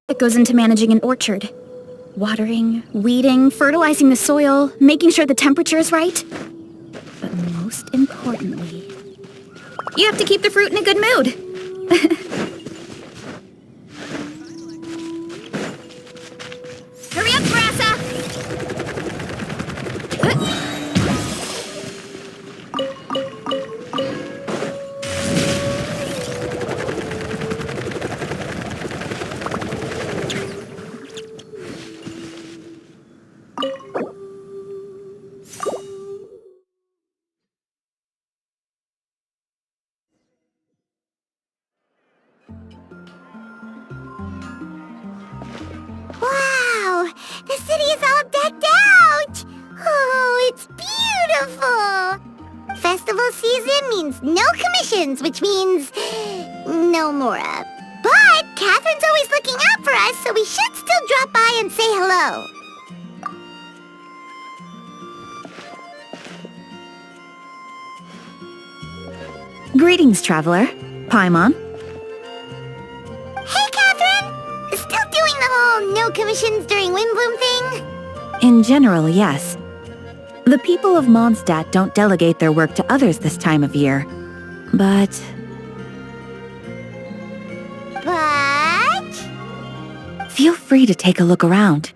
It goes into managing an orchard. Watering, weeding, fertilizing the soil, making sure the temperature is right. But most importantly, you have to keep the fruit in a good mood. Hurry up, Grassa! Wow! The city is all decked out! Oh, it's beautiful! Festival season means no commissions, which means no Mora. But Catherine's always looking out for us, so we should still drop by and say hello. Greetings, traveler. Paimon. Hey, Catherine! Still doing the whole no commissions during Windblume thing? In general, yes. The people of Mondstadt don't delegate their work to others this time of year. But... feel free to take a look around.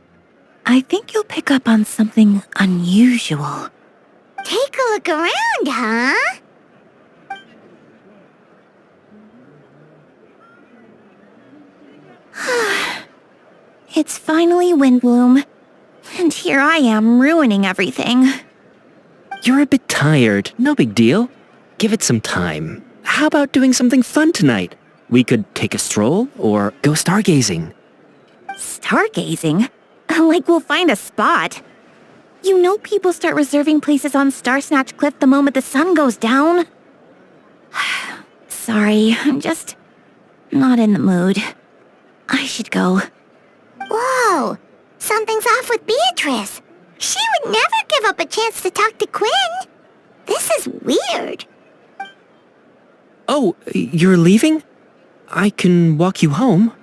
I think you'll pick up on something unusual. Take a look around, huh? It's finally Windblume. And here I am ruining everything. You're a bit tired. No big deal. Give it some time. How about doing something fun tonight? We could take a stroll or go stargazing. Stargazing? Like we'll find a spot. You know people start reserving places on Starsnatch Cliff the moment the sun goes down. Sorry, I'm just not in the mood. I should go. Whoa! Something's off with Beatrice. She would never give up a chance to talk to Quinn. This is weird. Oh, you're leaving? I can walk you home.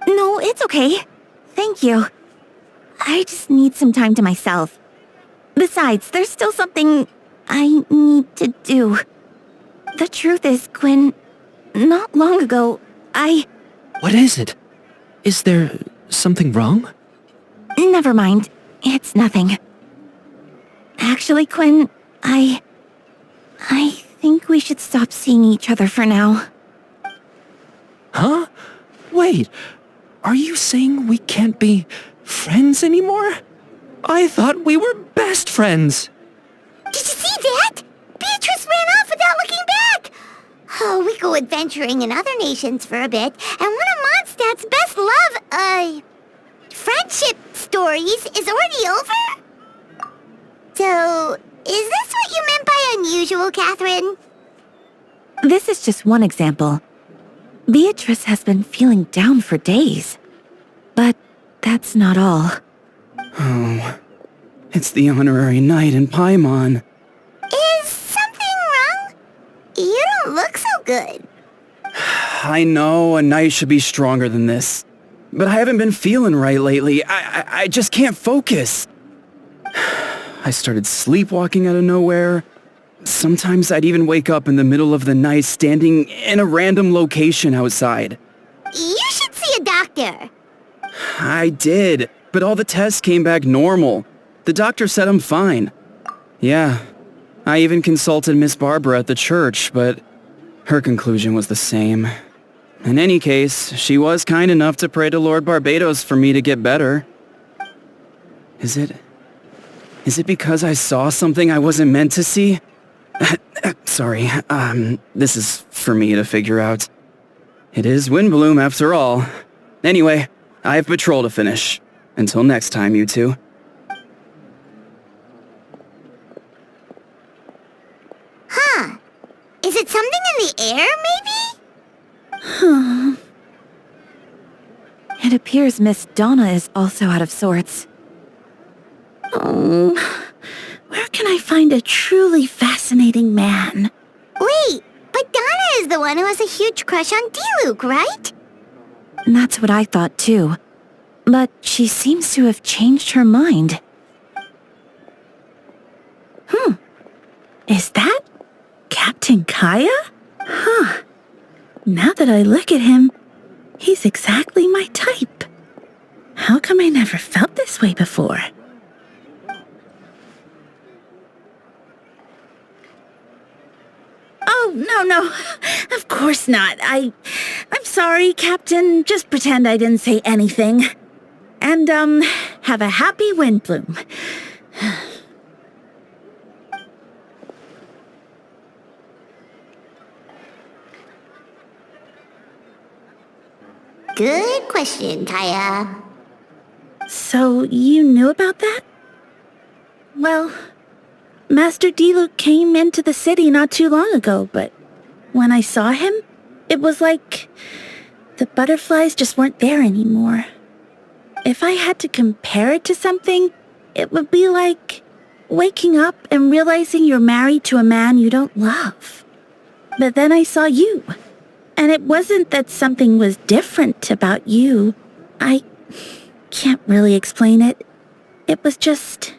No, it's okay. Thank you. I just need some time to myself. Besides, there's still something I need to do. The truth is, Quinn, not long ago, What is it? Is there something wrong? Never mind. It's nothing. Actually, Quinn, I think we should stop seeing each other for now. Huh? Wait, are you saying we can't be friends anymore? I thought we were best friends. Did you see that? Beatrice ran off without looking back. Oh, we go adventuring in other nations for a bit, and one of Mondstadt's best friendship stories is already over? So, is this what you meant by unusual, Catherine? This is just one example. Beatrice has been feeling down for days. But that's not all. Oh, it's the honorary knight in Paimon. Is something wrong? You don't look so good. I know a knight should be stronger than this, but I haven't been feeling right lately. I just can't focus. I started sleepwalking out of nowhere. Sometimes I'd even wake up in the middle of the night standing in a random location outside. You should see a doctor. I did, but all the tests came back normal. The doctor said I'm fine. Yeah, I even consulted Miss Barbara at the church, but her conclusion was the same. In any case, she was kind enough to pray to Lord Barbados for me to get better. Is it because I saw something I wasn't meant to see? Sorry, this is for me to figure out. It is Windblume after all. Anyway, I have patrol to finish. Until next time, you two. Huh. Is it something in the air, maybe? It appears Miss Donna is also out of sorts. Oh, where can I find a truly fascinating man? Wait, but Donna is the one who has a huge crush on Diluc, right? That's what I thought too. But she seems to have changed her mind. Is that Captain Kaya? Huh. Now that I look at him, he's exactly my type. How come I never felt this way before? Oh, no. Of course not. I'm sorry, Captain. Just pretend I didn't say anything. And, have a happy Windblume. Good question, Kaya. So, you knew about that? Well, Master Diluc came into the city not too long ago, but when I saw him, it was like the butterflies just weren't there anymore. If I had to compare it to something, it would be like waking up and realizing you're married to a man you don't love. But then I saw you, and it wasn't that something was different about you. I can't really explain it. It was just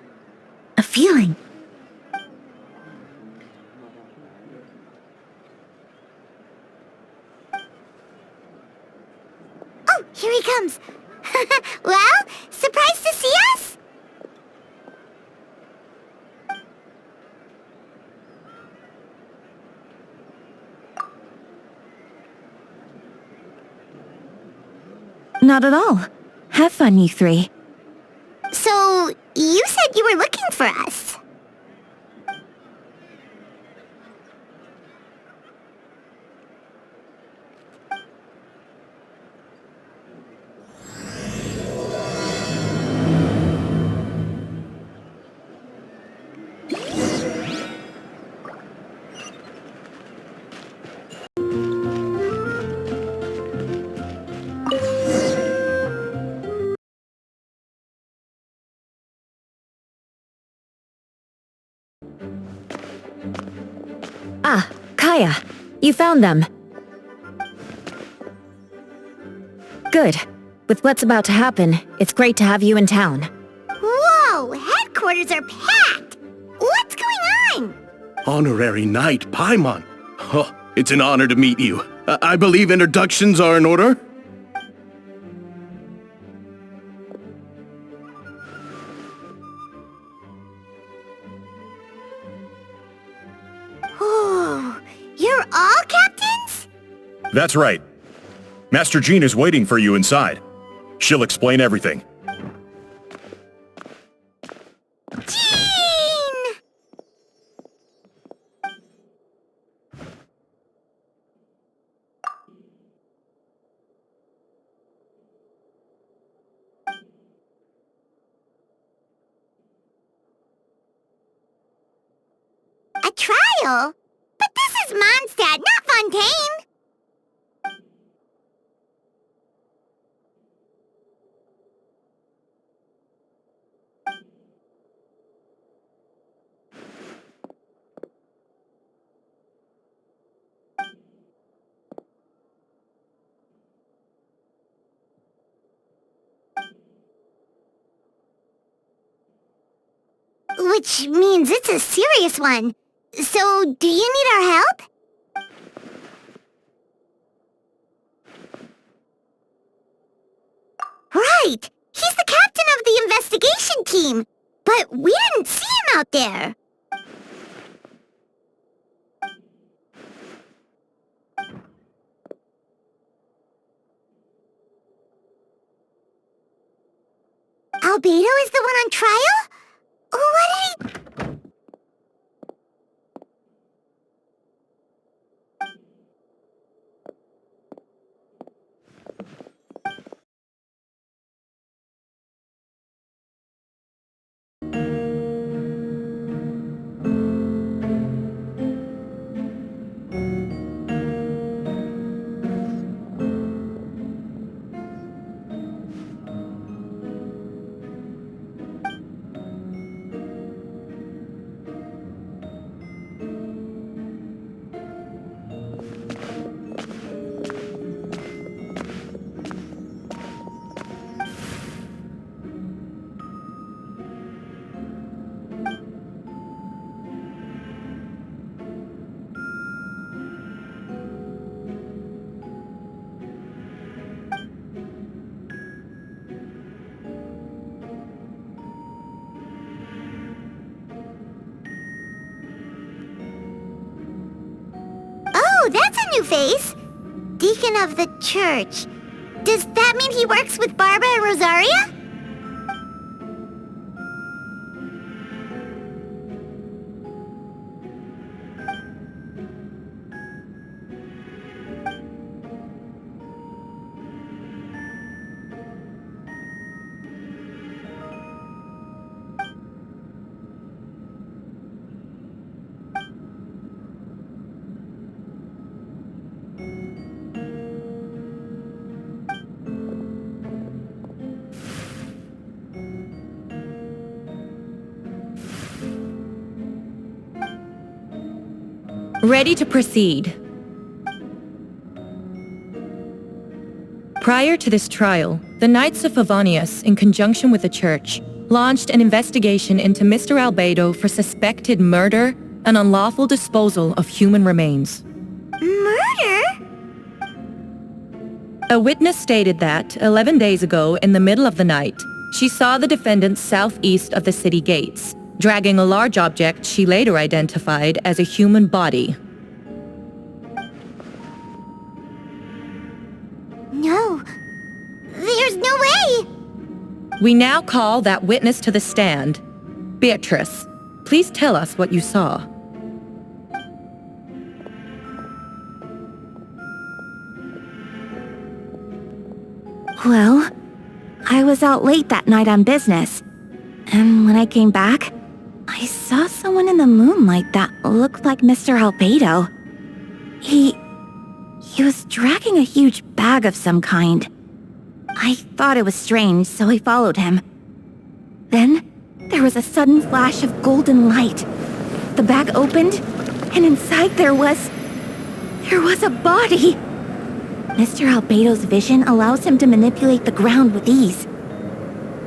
a feeling. Oh, here he comes. Well, surprised to see us? Not at all. Have fun, you three. So, you said you were looking for us. Ah, Kaya. You found them. Good. With what's about to happen, it's great to have you in town. Whoa, headquarters are packed. What's going on? Honorary Knight Paimon. Oh, it's an honor to meet you. I believe introductions are in order? Oh, you're all captains? That's right. Master Jean is waiting for you inside. She'll explain everything. Jean! A trial? But this is Mondstadt, not Fontaine! Which means it's a serious one. So, do you need our help? Right! He's the captain of the investigation team! But we didn't see him out there! Albedo is the one on trial? What did he... new face. Deacon of the church. Does that mean he works with Barbara and Rosaria? Ready to proceed. Prior to this trial, the Knights of Favonius, in conjunction with the Church, launched an investigation into Mr. Albedo for suspected murder and unlawful disposal of human remains. Murder? A witness stated that, 11 days ago, in the middle of the night, she saw the defendant southeast of the city gates, dragging a large object she later identified as a human body. No. There's no way! We now call that witness to the stand. Beatrice, please tell us what you saw. Well, I was out late that night on business, and when I came back, I saw someone in the moonlight that looked like Mr. Albedo. He was dragging a huge bag of some kind. I thought it was strange, so I followed him. Then, there was a sudden flash of golden light. The bag opened, and inside there was a body. Mr. Albedo's vision allows him to manipulate the ground with ease.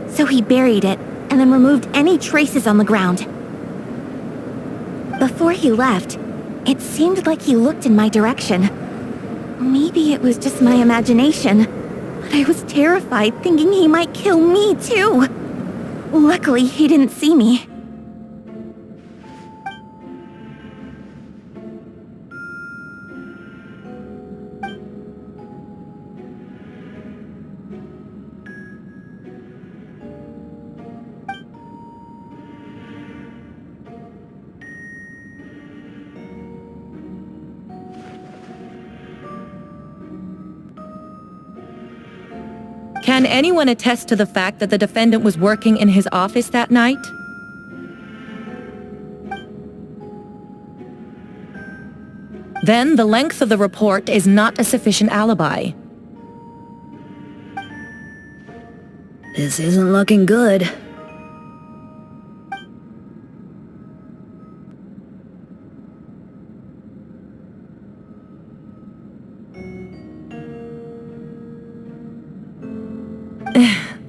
So he buried it, and then removed any traces on the ground. Before he left, it seemed like he looked in my direction. Maybe it was just my imagination, but I was terrified thinking he might kill me too. Luckily, he didn't see me. Can anyone attest to the fact that the defendant was working in his office that night? Then the length of the report is not a sufficient alibi. This isn't looking good.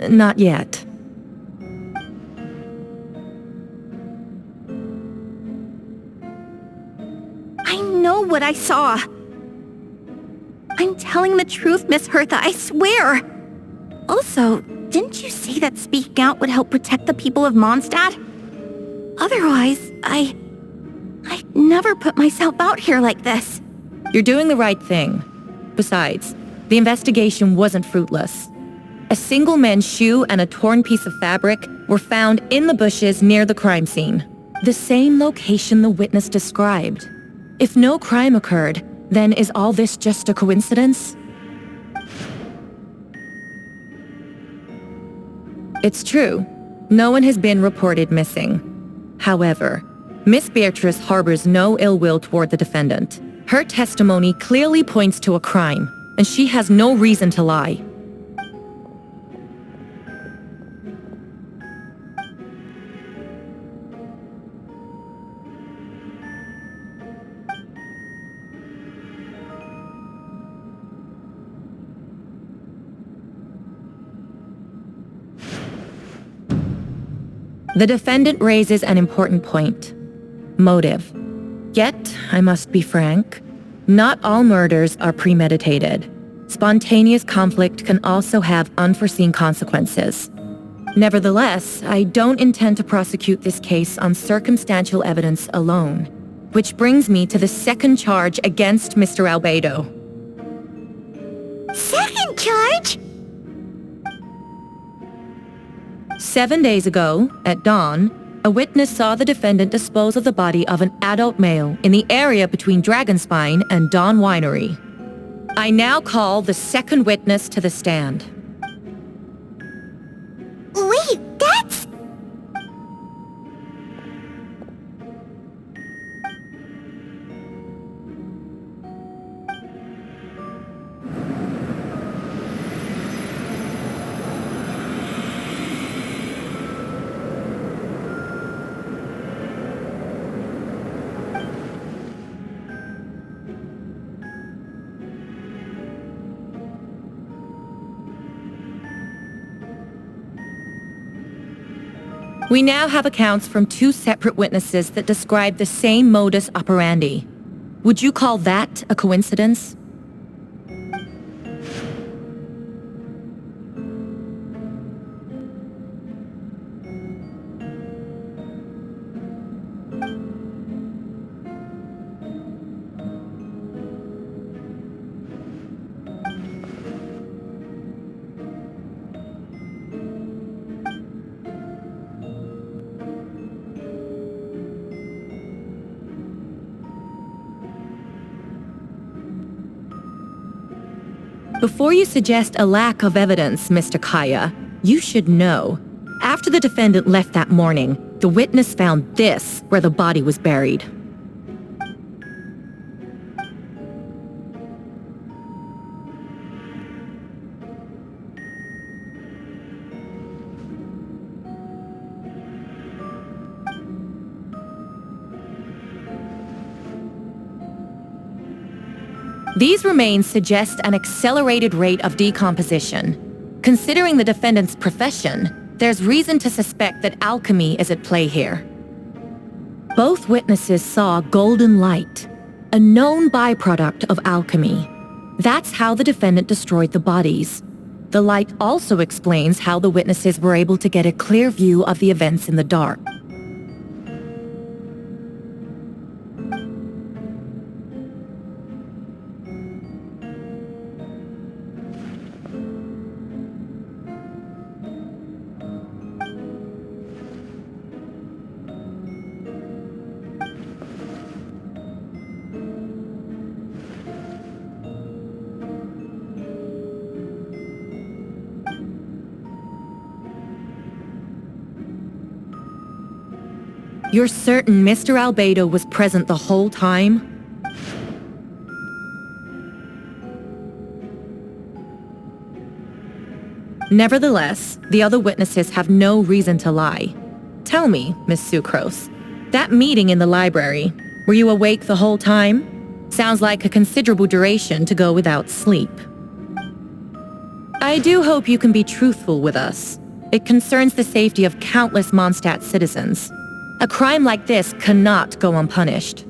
Not yet. I know what I saw. I'm telling the truth, Miss Hertha, I swear. Also, didn't you say that speaking out would help protect the people of Mondstadt? Otherwise, I'd never put myself out here like this. You're doing the right thing. Besides, the investigation wasn't fruitless. A single men's shoe and a torn piece of fabric were found in the bushes near the crime scene. The same location the witness described. If no crime occurred, then is all this just a coincidence? It's true. No one has been reported missing. However, Miss Beatrice harbors no ill will toward the defendant. Her testimony clearly points to a crime, and she has no reason to lie. The defendant raises an important point. Motive. Yet, I must be frank, not all murders are premeditated. Spontaneous conflict can also have unforeseen consequences. Nevertheless, I don't intend to prosecute this case on circumstantial evidence alone. Which brings me to the second charge against Mr. Albedo. Second charge? 7 days ago, at dawn, a witness saw the defendant dispose of the body of an adult male in the area between Dragonspine and Dawn Winery. I now call the second witness to the stand. Wait, that's... We now have accounts from 2 separate witnesses that describe the same modus operandi. Would you call that a coincidence? Before you suggest a lack of evidence, Mr. Kaya, you should know. After the defendant left that morning, the witness found this where the body was buried. These remains suggest an accelerated rate of decomposition. Considering the defendant's profession, there's reason to suspect that alchemy is at play here. Both witnesses saw golden light, a known byproduct of alchemy. That's how the defendant destroyed the bodies. The light also explains how the witnesses were able to get a clear view of the events in the dark. You're certain Mr. Albedo was present the whole time? Nevertheless, the other witnesses have no reason to lie. Tell me, Miss Sucrose, that meeting in the library, were you awake the whole time? Sounds like a considerable duration to go without sleep. I do hope you can be truthful with us. It concerns the safety of countless Mondstadt citizens. A crime like this cannot go unpunished.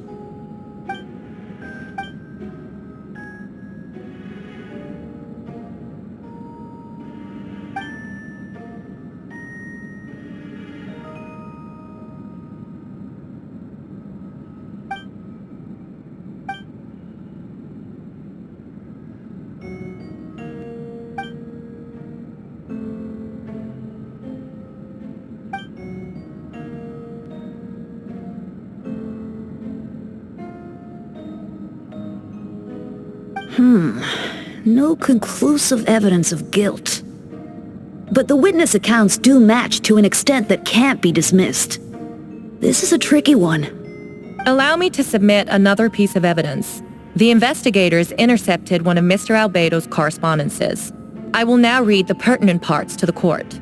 No conclusive evidence of guilt. But the witness accounts do match to an extent that can't be dismissed. This is a tricky one. Allow me to submit another piece of evidence. The investigators intercepted one of Mr. Albedo's correspondences. I will now read the pertinent parts to the court.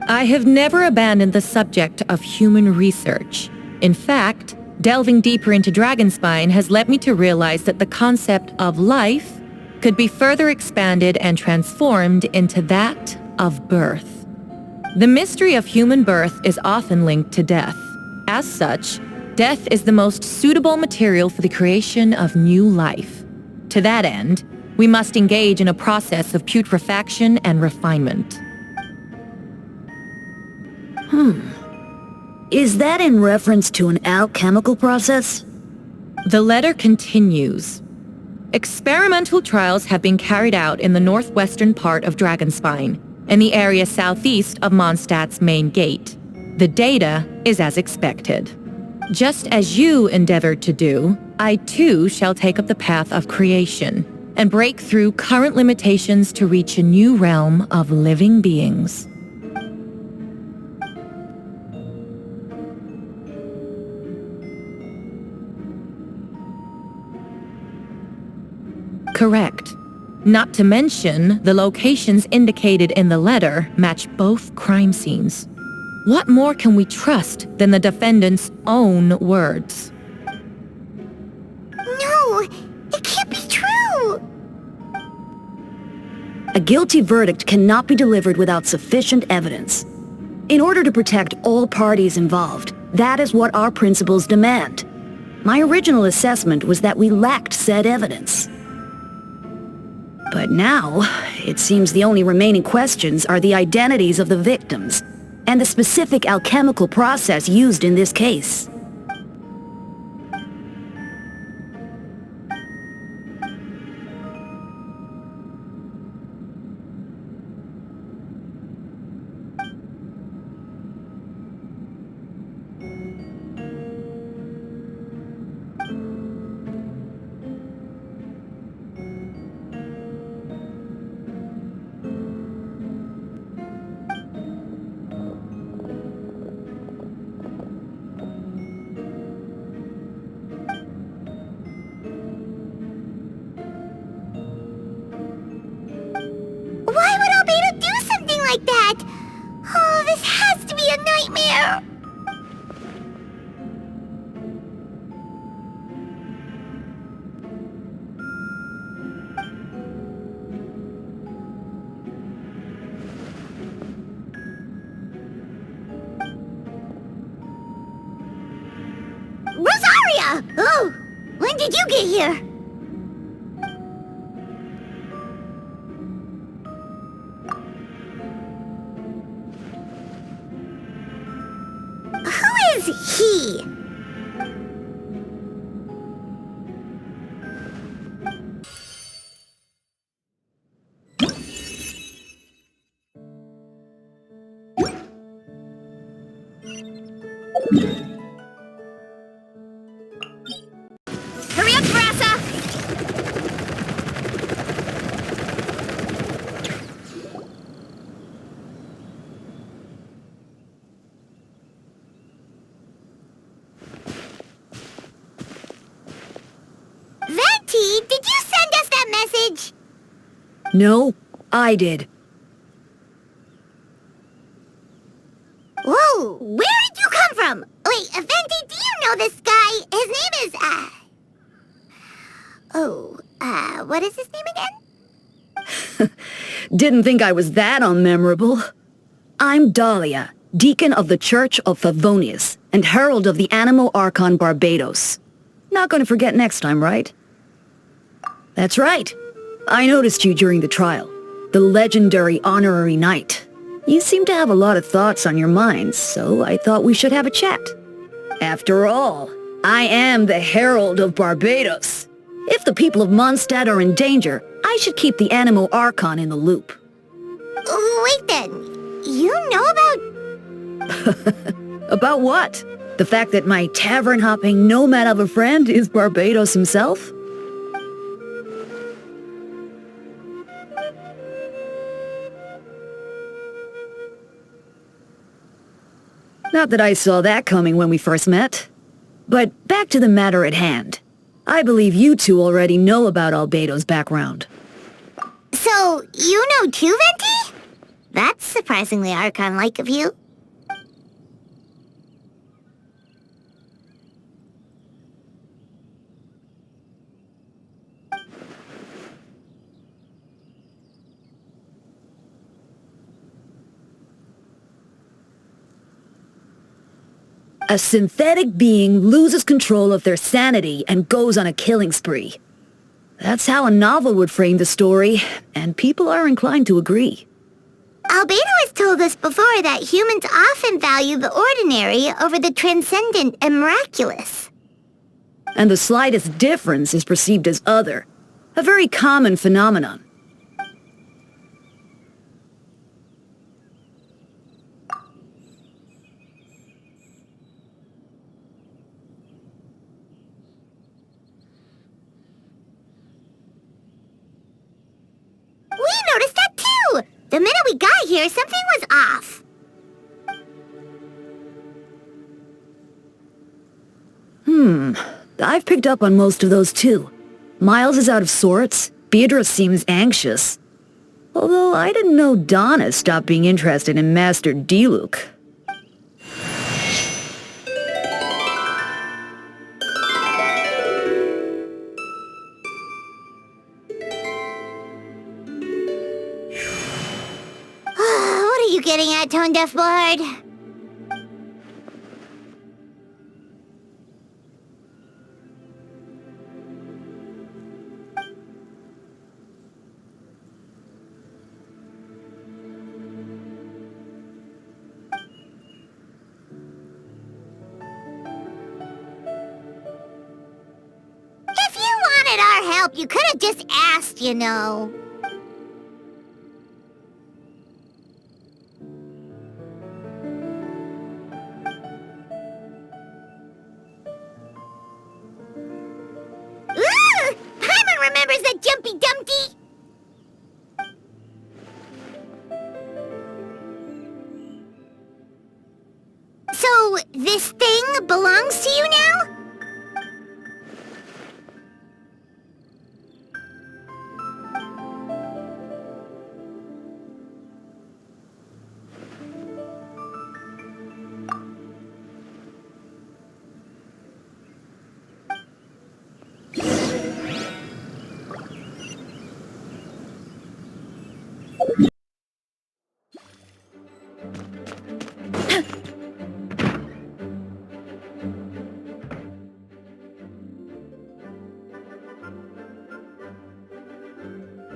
I have never abandoned the subject of human research. In fact, delving deeper into Dragonspine has led me to realize that the concept of life could be further expanded and transformed into that of birth. The mystery of human birth is often linked to death. As such, death is the most suitable material for the creation of new life. To that end, we We must engage in a process of putrefaction and refinement. Is that in reference to an alchemical process? The letter continues. Experimental trials have been carried out in the northwestern part of Dragonspine, in the area southeast of Mondstadt's main gate. The data is as expected. Just as you endeavored to do, I too shall take up the path of creation and break through current limitations to reach a new realm of living beings. Correct. Not to mention, the locations indicated in the letter match both crime scenes. What more can we trust than the defendant's own words? No, it can't be true. A guilty verdict cannot be delivered without sufficient evidence. In order to protect all parties involved, that is what our principles demand. My original assessment was that we lacked said evidence. But now, it seems the only remaining questions are the identities of the victims and the specific alchemical process used in this case. Why would Albedo do something like that? Oh, this has to be a nightmare. Rosaria! Oh, when did you get here? Who is he? Hurry up, Brassa! Venti, did you send us that message? No, I did. Whoa, where did you come from? Wait, Venti, do you know this guy? His name is, what is his name again? Didn't think I was that unmemorable. I'm Dahlia, Deacon of the Church of Favonius and Herald of the Animo Archon Barbados. Not going to forget next time, right? That's right. I noticed you during the trial. The legendary honorary knight. You seem to have a lot of thoughts on your mind, so I thought we should have a chat. After all, I am the Herald of Barbados. If the people of Mondstadt are in danger, I should keep the Animo Archon in the loop. Wait then, you know about... About what? The fact that my tavern-hopping nomad of a friend is Barbados himself? Not that I saw that coming when we first met. But back to the matter at hand. I believe you two already know about Albedo's background. So, you know too, Venti? That's surprisingly Archon-like of you. A synthetic being loses control of their sanity and goes on a killing spree. That's how a novel would frame the story, and people are inclined to agree. Albedo has told us before that humans often value the ordinary over the transcendent and miraculous. And the slightest difference is perceived as other, a very common phenomenon. We noticed that too! The minute we got here, something was off. I've picked up on most of those too. Miles is out of sorts, Beatrice seems anxious. Although I didn't know Donna stopped being interested in Master Diluc. What are you getting at, Tone Deaf Bard? If you wanted our help, you could have just asked, you know. Ooh! Paimon remembers that Jumpy Dumpty! So, this thing belongs to you now?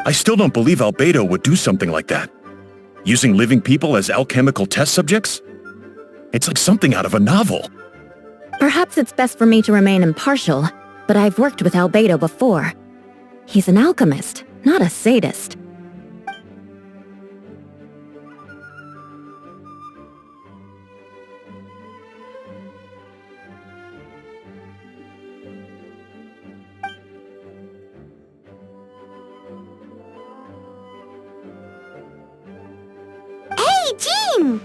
I still don't believe Albedo would do something like that. Using living people as alchemical test subjects? It's like something out of a novel. Perhaps it's best for me to remain impartial, but I've worked with Albedo before. He's an alchemist, not a sadist. Hey, Jean!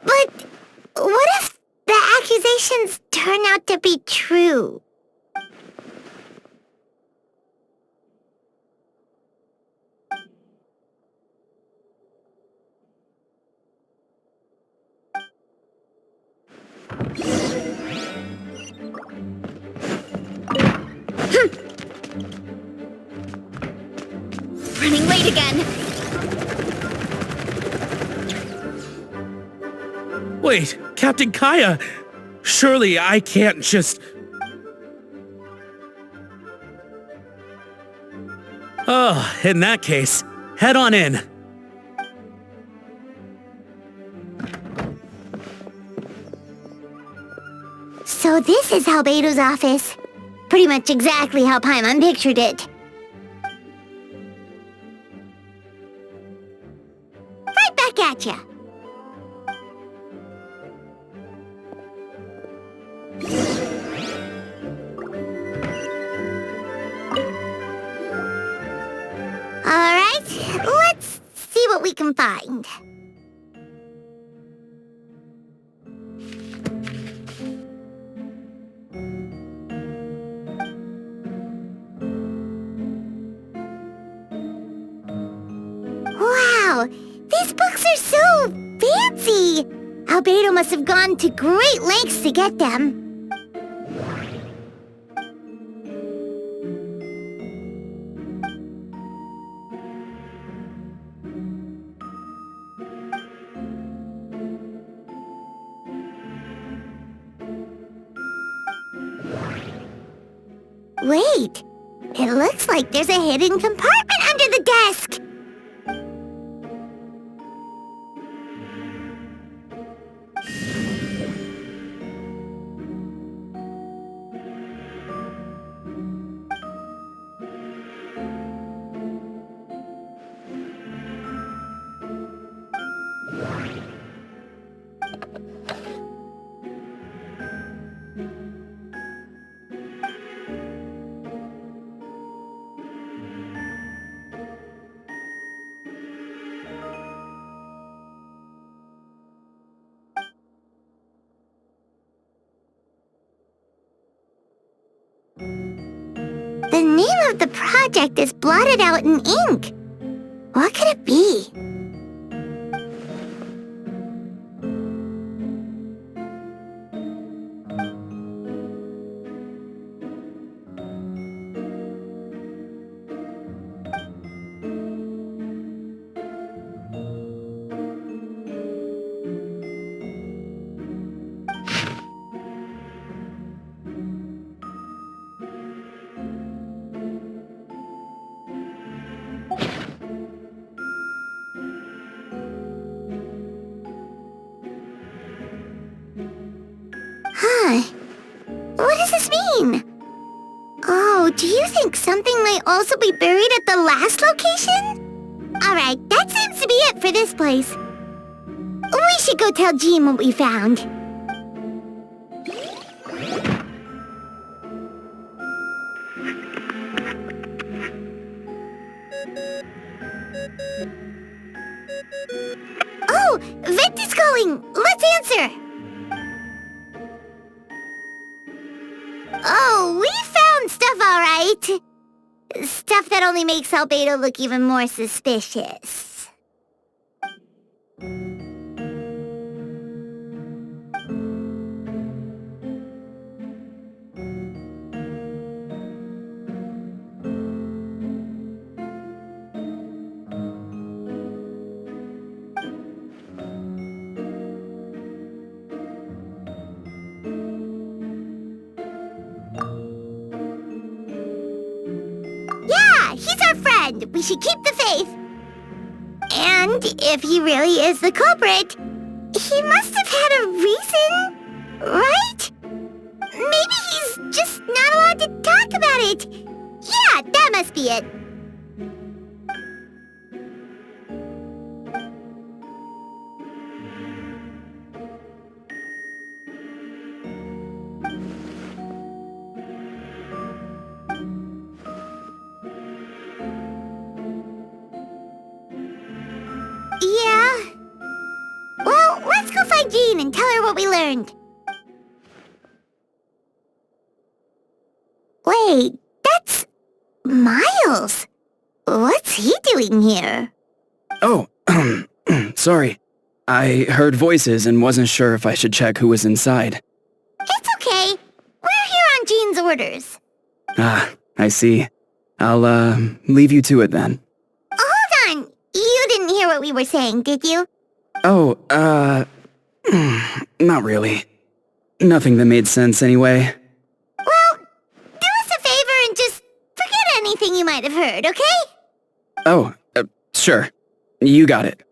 But what if the accusations turn out to be true? Running late again. Wait, Captain Kaya! Surely I can't just... Oh, in that case, head on in. So this is Albedo's office. Pretty much exactly how Paimon pictured it. Right back at ya. Alright, let's see what we can find. Albedo must have gone to great lengths to get them. Wait, it looks like there's a hidden compartment under the desk. The name of the project is blotted out in ink. What could it be? What does this mean? Oh, do you think something might also be buried at the last location? Alright, that seems to be it for this place. We should go tell Jean what we found. Oh, Vent is calling! Let's answer! Oh, we found stuff, all right. Stuff that only makes Albedo look even more suspicious. He's our friend. We should keep the faith. And if he really is the culprit, he must have had a reason, right? Maybe he's just not allowed to talk about it. Yeah, that must be it. Yeah. Well, let's go find Jean and tell her what we learned. Wait, that's Miles. What's he doing here? Oh, sorry. I heard voices and wasn't sure if I should check who was inside. It's okay. We're here on Jean's orders. Ah, I see. I'll, leave you to it then. Hold on. You didn't hear what we were saying, did you? Oh, not really. Nothing that made sense anyway. Well, do us a favor and just forget anything you might have heard, okay? Oh, sure. You got it.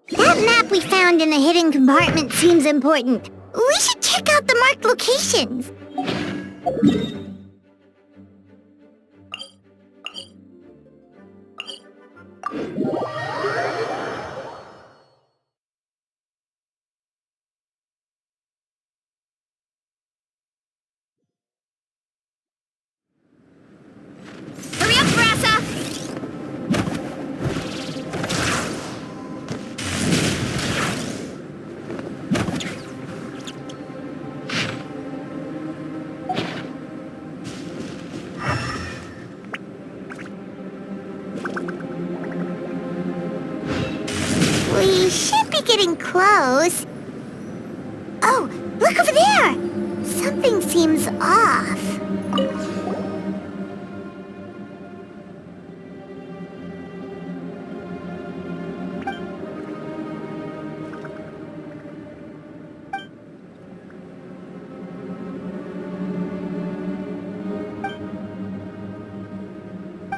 That map we found in the hidden compartment seems important. We should check out the marked locations. Hurry up, Brassa! be getting close. Oh, look over there! Something seems off.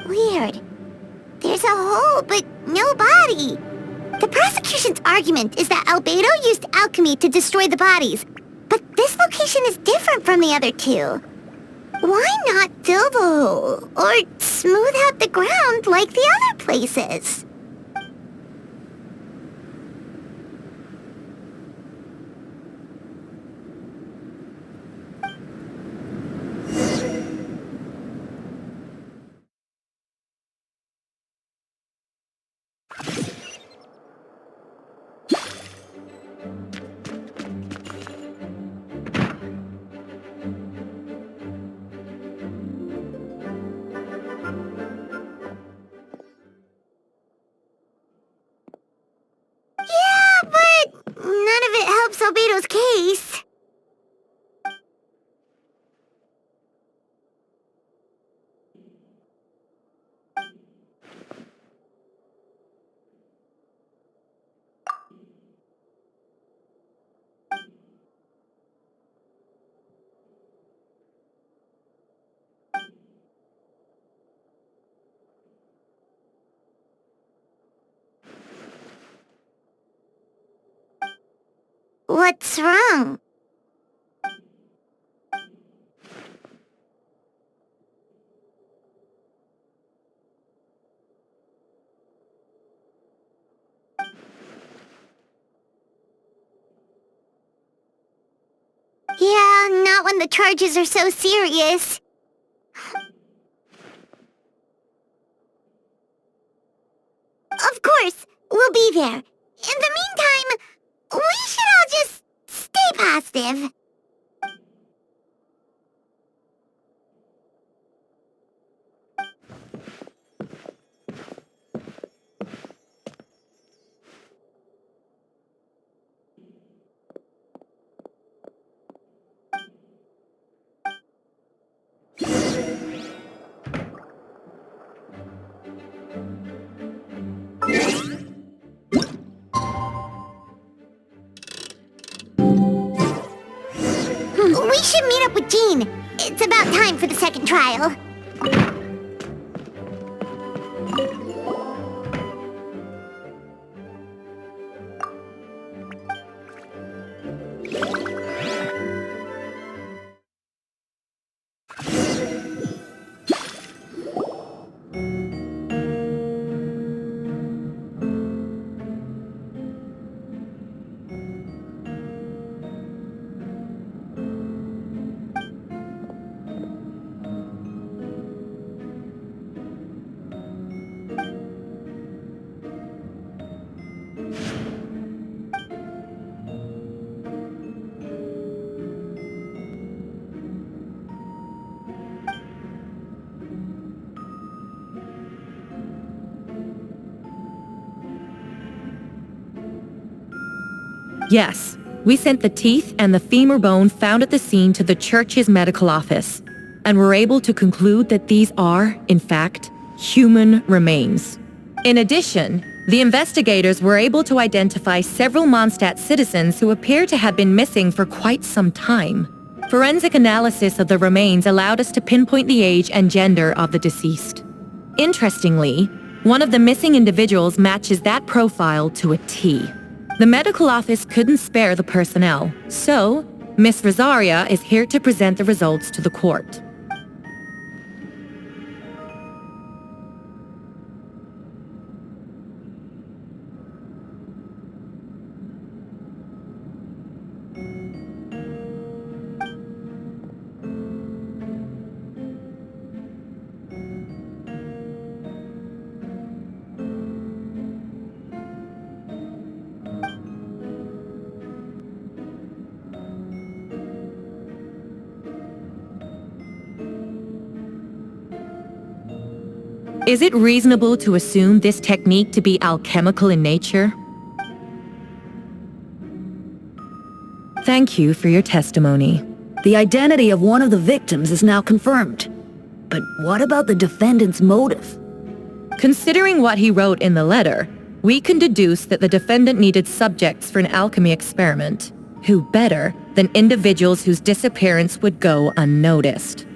Weird. There's a hole, but no body. The prosecution's argument is that Albedo used alchemy to destroy the bodies, but this location is different from the other two. Why not fill the hole, or smooth out the ground like the other places? Yeah, but none of it helps Albedo's case. What's wrong? Yeah, not when the charges are so serious. Of course, we'll be there. In the meantime, we should all just stay positive. We should meet up with Jean. It's about time for the second trial. Yes, we sent the teeth and the femur bone found at the scene to the church's medical office, and were able to conclude that these are, in fact, human remains. In addition, the investigators were able to identify several Mondstadt citizens who appear to have been missing for quite some time. Forensic analysis of the remains allowed us to pinpoint the age and gender of the deceased. Interestingly, one of the missing individuals matches that profile to a T. The medical office couldn't spare the personnel, so Miss Rosaria is here to present the results to the court. Is it reasonable to assume this technique to be alchemical in nature? Thank you for your testimony. The identity of one of the victims is now confirmed. But what about the defendant's motive? Considering what he wrote in the letter, we can deduce that the defendant needed subjects for an alchemy experiment. Who better than individuals whose disappearance would go unnoticed?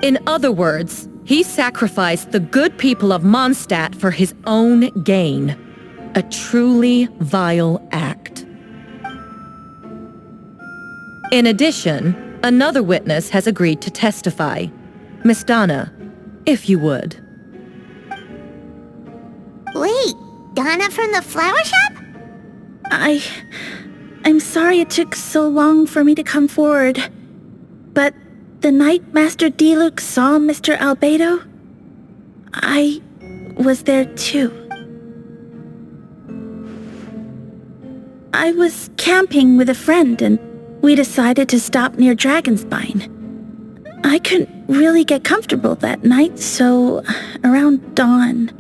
In other words, he sacrificed the good people of Mondstadt for his own gain. A truly vile act. In addition, another witness has agreed to testify. Miss Donna, if you would. Wait, Donna from the flower shop? I'm sorry it took so long for me to come forward. But the night Master Diluc saw Mr. Albedo, I was there too. I was camping with a friend and we decided to stop near Dragonspine. I couldn't really get comfortable that night, so around dawn,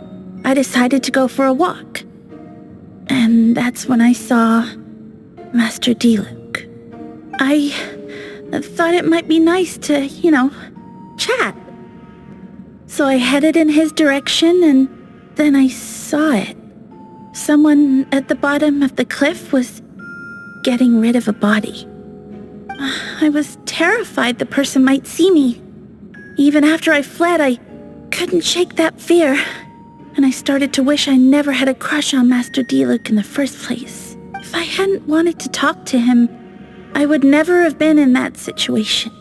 I decided to go for a walk. And that's when I saw Master Diluc. I thought it might be nice to, chat. So I headed in his direction and then I saw it. Someone at the bottom of the cliff was getting rid of a body. I was terrified the person might see me. Even after I fled, I couldn't shake that fear. And I started to wish I never had a crush on Master Diluc in the first place. If I hadn't wanted to talk to him, I would never have been in that situation.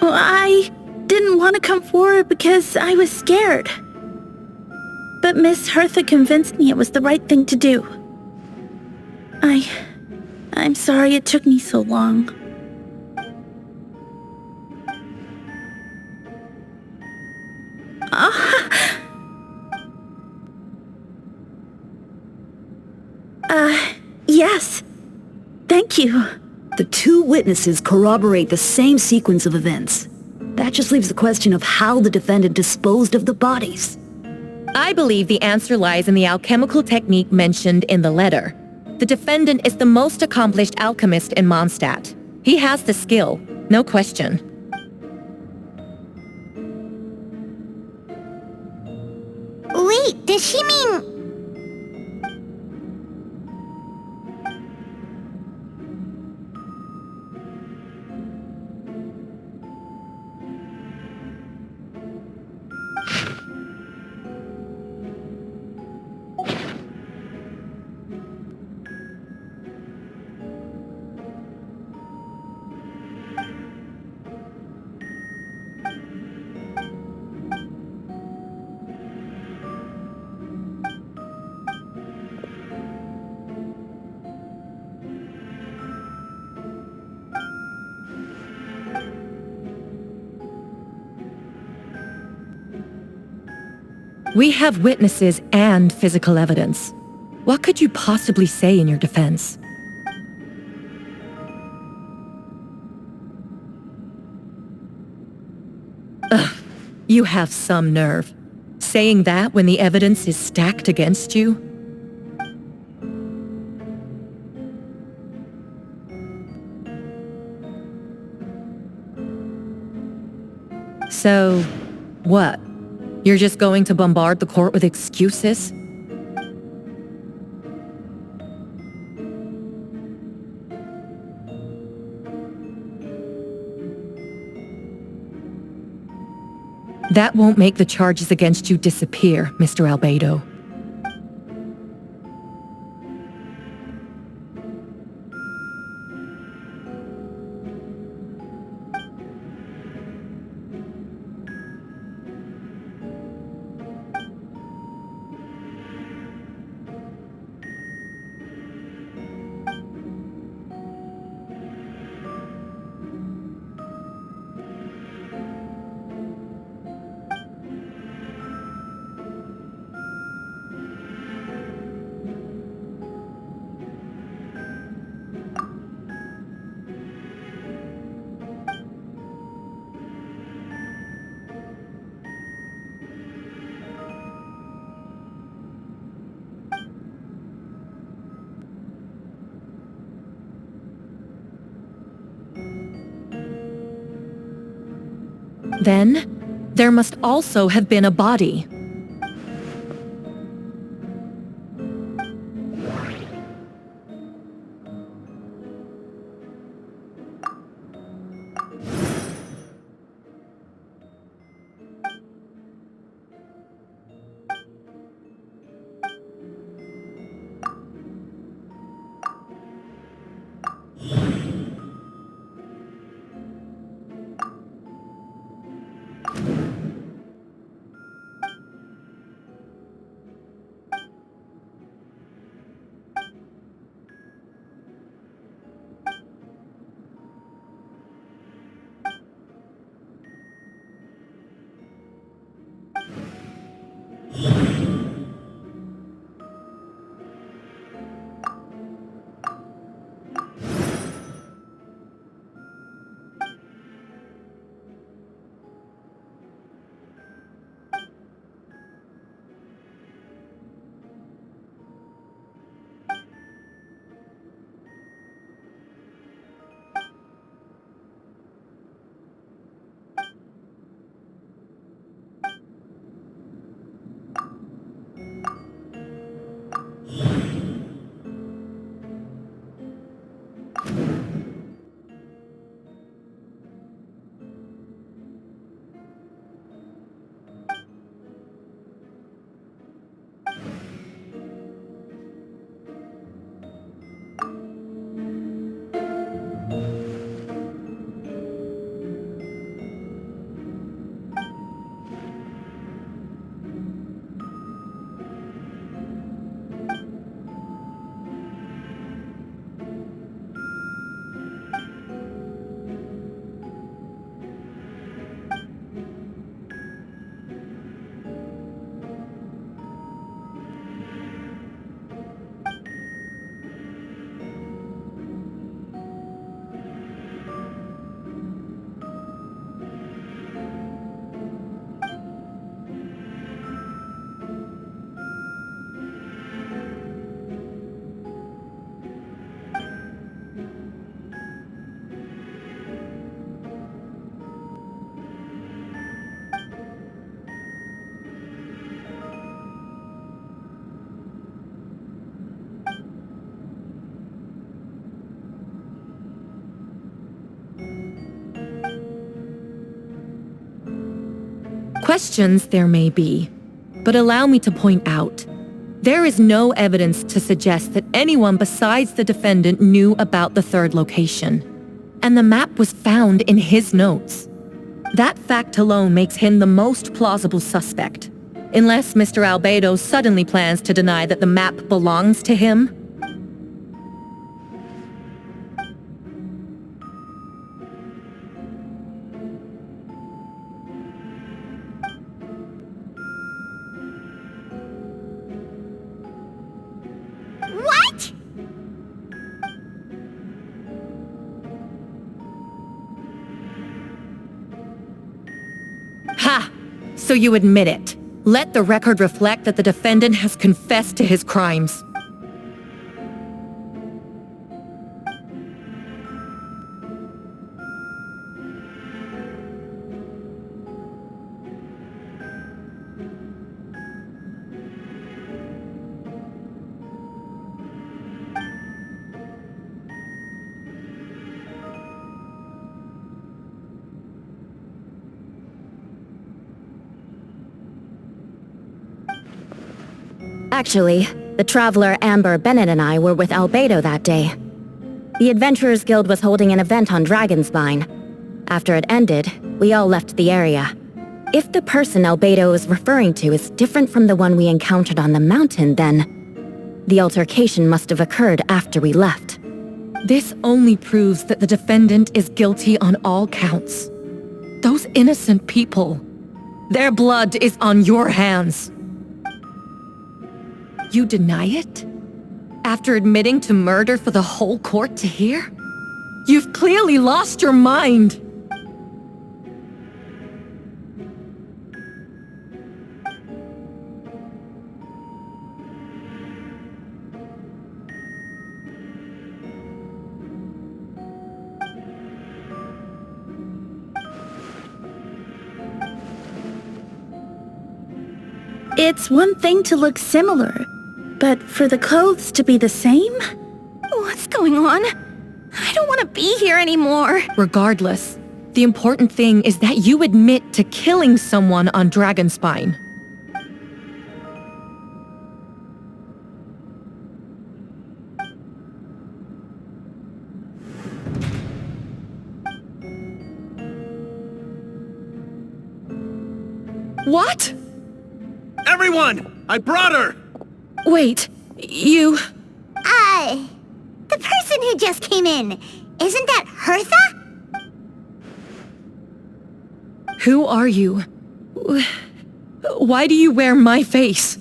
Well, I didn't want to come forward because I was scared. But Miss Hertha convinced me it was the right thing to do. I'm sorry it took me so long. Yes. Thank you. The two witnesses corroborate the same sequence of events. That just leaves the question of how the defendant disposed of the bodies. I believe the answer lies in the alchemical technique mentioned in the letter. The defendant is the most accomplished alchemist in Mondstadt. He has the skill, no question. Wait, does she mean... We have witnesses and physical evidence. What could you possibly say in your defense? Ugh, you have some nerve. Saying that when the evidence is stacked against you? So, what? You're just going to bombard the court with excuses? That won't make the charges against you disappear, Mr. Albedo. Then, there must also have been a body. Questions there may be, but allow me to point out, there is no evidence to suggest that anyone besides the defendant knew about the third location, and the map was found in his notes. That fact alone makes him the most plausible suspect, unless Mr. Albedo suddenly plans to deny that the map belongs to him. What? Ha! So you admit it. Let the record reflect that the defendant has confessed to his crimes. Actually, the traveler Amber Bennett and I were with Albedo that day. The Adventurers Guild was holding an event on Dragonspine. After it ended, we all left the area. If the person Albedo is referring to is different from the one we encountered on the mountain, then the altercation must have occurred after we left. This only proves that the defendant is guilty on all counts. Those innocent people, their blood is on your hands. You deny it? After admitting to murder for the whole court to hear? You've clearly lost your mind! It's one thing to look similar, but for the clothes to be the same? What's going on? I don't want to be here anymore. Regardless, the important thing is that you admit to killing someone on Dragonspine. What? Everyone! I brought her! Wait, you... The person who just came in, isn't that Hertha? Who are you? Why do you wear my face?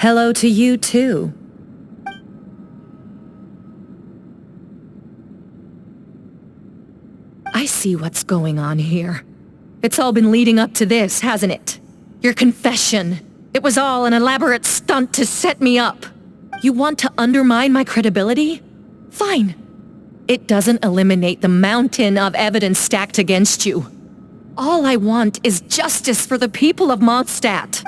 Hello to you, too. I see what's going on here. It's all been leading up to this, hasn't it? Your confession. It was all an elaborate stunt to set me up. You want to undermine my credibility? Fine. It doesn't eliminate the mountain of evidence stacked against you. All I want is justice for the people of Mondstadt.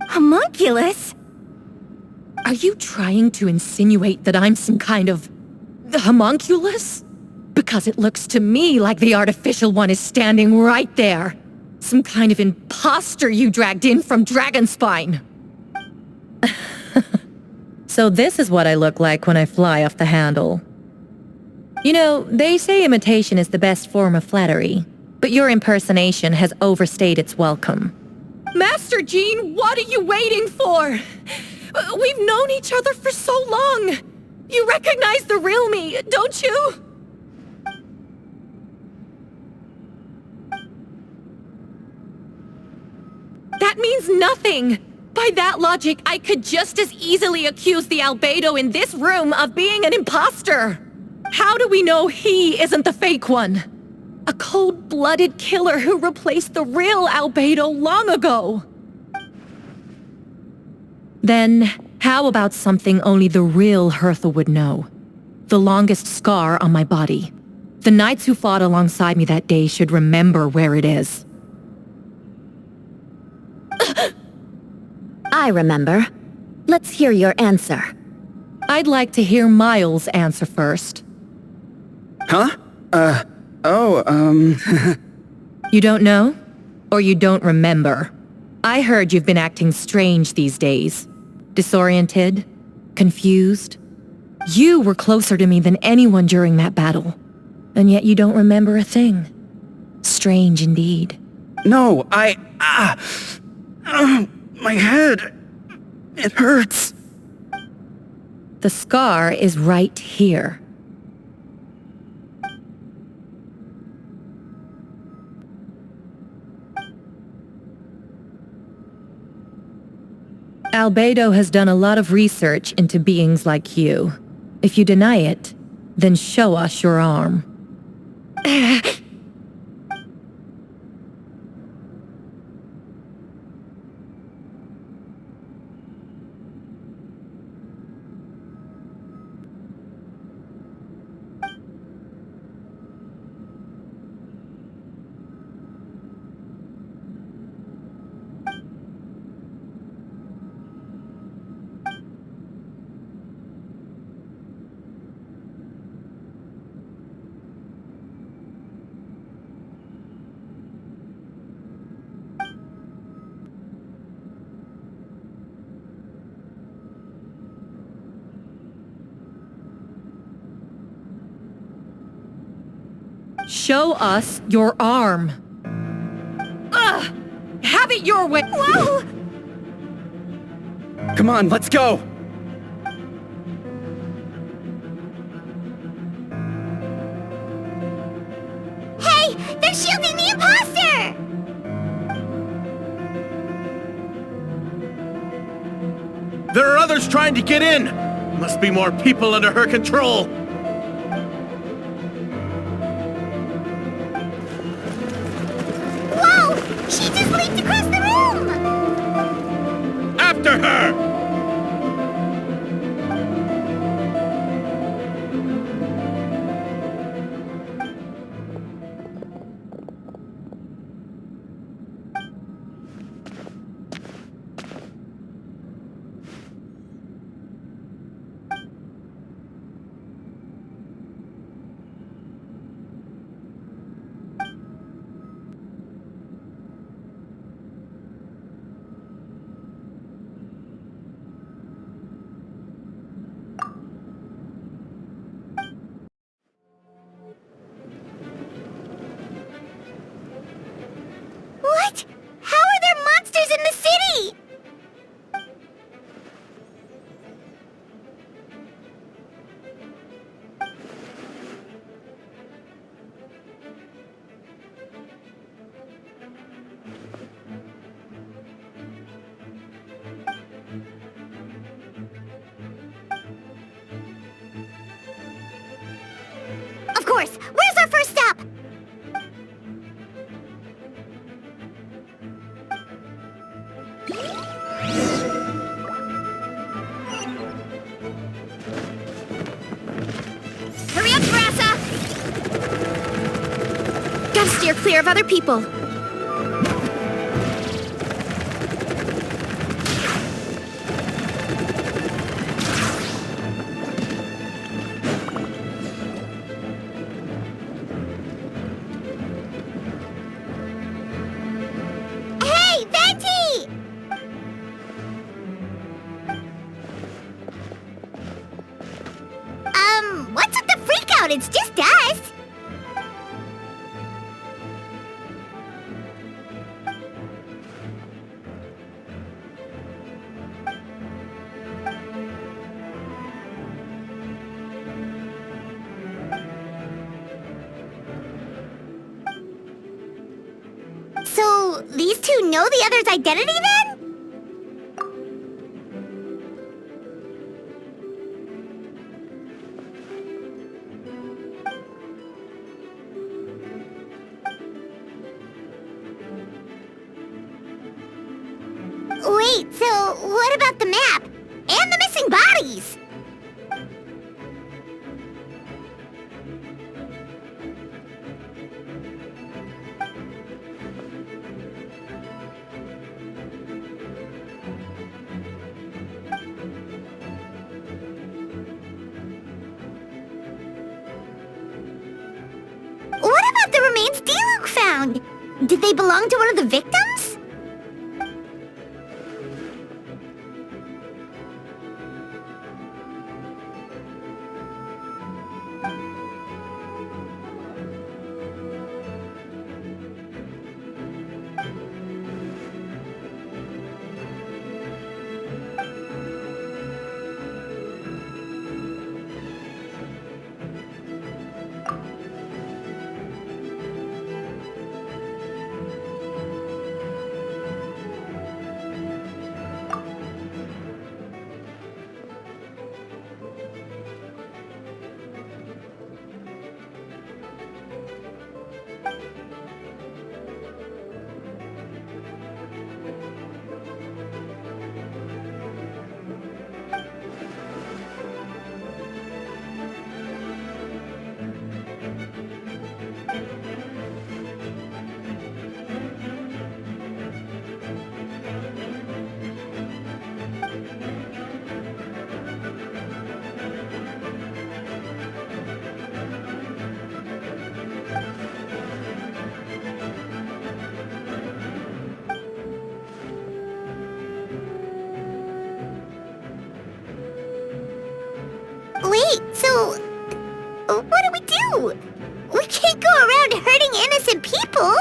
Homunculus? Are you trying to insinuate that I'm some kind of... homunculus? Because it looks to me like the artificial one is standing right there. Some kind of imposter you dragged in from Dragonspine. So this is what I look like when I fly off the handle. You know, they say imitation is the best form of flattery, but your impersonation has overstayed its welcome. Master Jean, what are you waiting for? We've known each other for so long. You recognize the real me, don't you? That means nothing. By that logic, I could just as easily accuse the Albedo in this room of being an imposter. How do we know he isn't the fake one? A cold-blooded killer who replaced the real Albedo long ago. Then, how about something only the real Hertha would know? The longest scar on my body. The knights who fought alongside me that day should remember where it is. I remember. Let's hear your answer. I'd like to hear Miles' answer first. Huh? You don't know? Or you don't remember? I heard you've been acting strange these days. Disoriented? Confused? You were closer to me than anyone during that battle. And yet you don't remember a thing. Strange indeed. No, my head. It hurts. The scar is right here. Albedo has done a lot of research into beings like you. If you deny it, then show us your arm. Show us your arm. Ugh! Have it your way. Whoa! Come on, let's go. They're shielding the imposter! There are others trying to get in! Must be more people under her control! Whoa! She just leaped across the room! After her! What? How are there monsters in the city? Of course! Where's our first stop? Hurry up, Brassa! Gotta steer clear of other people. Hey, Venti! What's with the freak out? It's just us. So, these two know the other's identity then? Wait, so what about the map? And the missing bodies? What about the remains Diluc found? Did they belong to one of the victims? Wait, so what do we do? We can't go around hurting innocent people!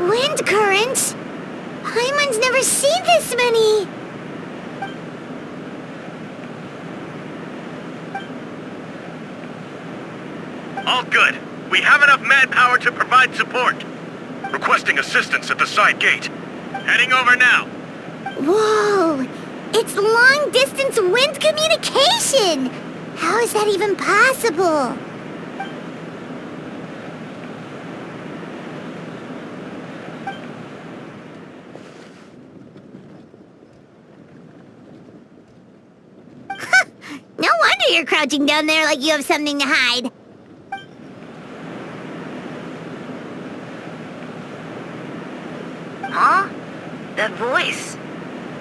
Wind currents? Paimon's never seen this many! All good. We have enough manpower to provide support. Requesting assistance at the side gate. Heading over now. Whoa! It's long-distance wind communication! How is that even possible? No wonder you're crouching down there like you have something to hide. Huh? That voice.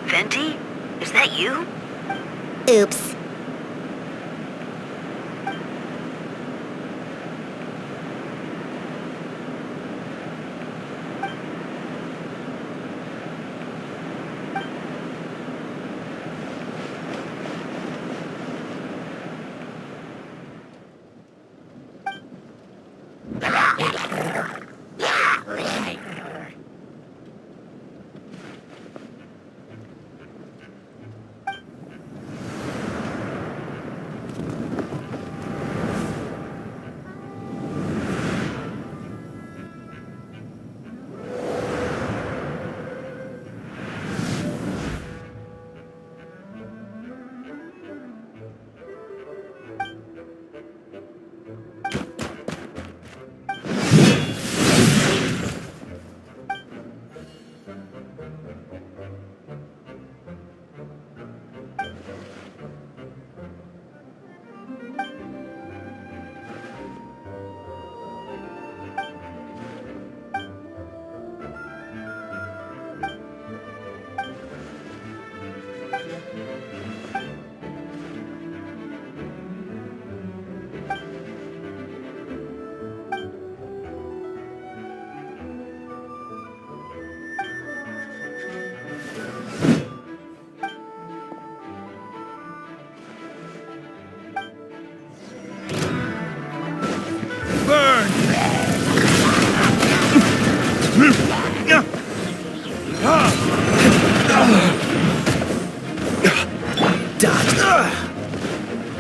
Venti? Is that you? Oops.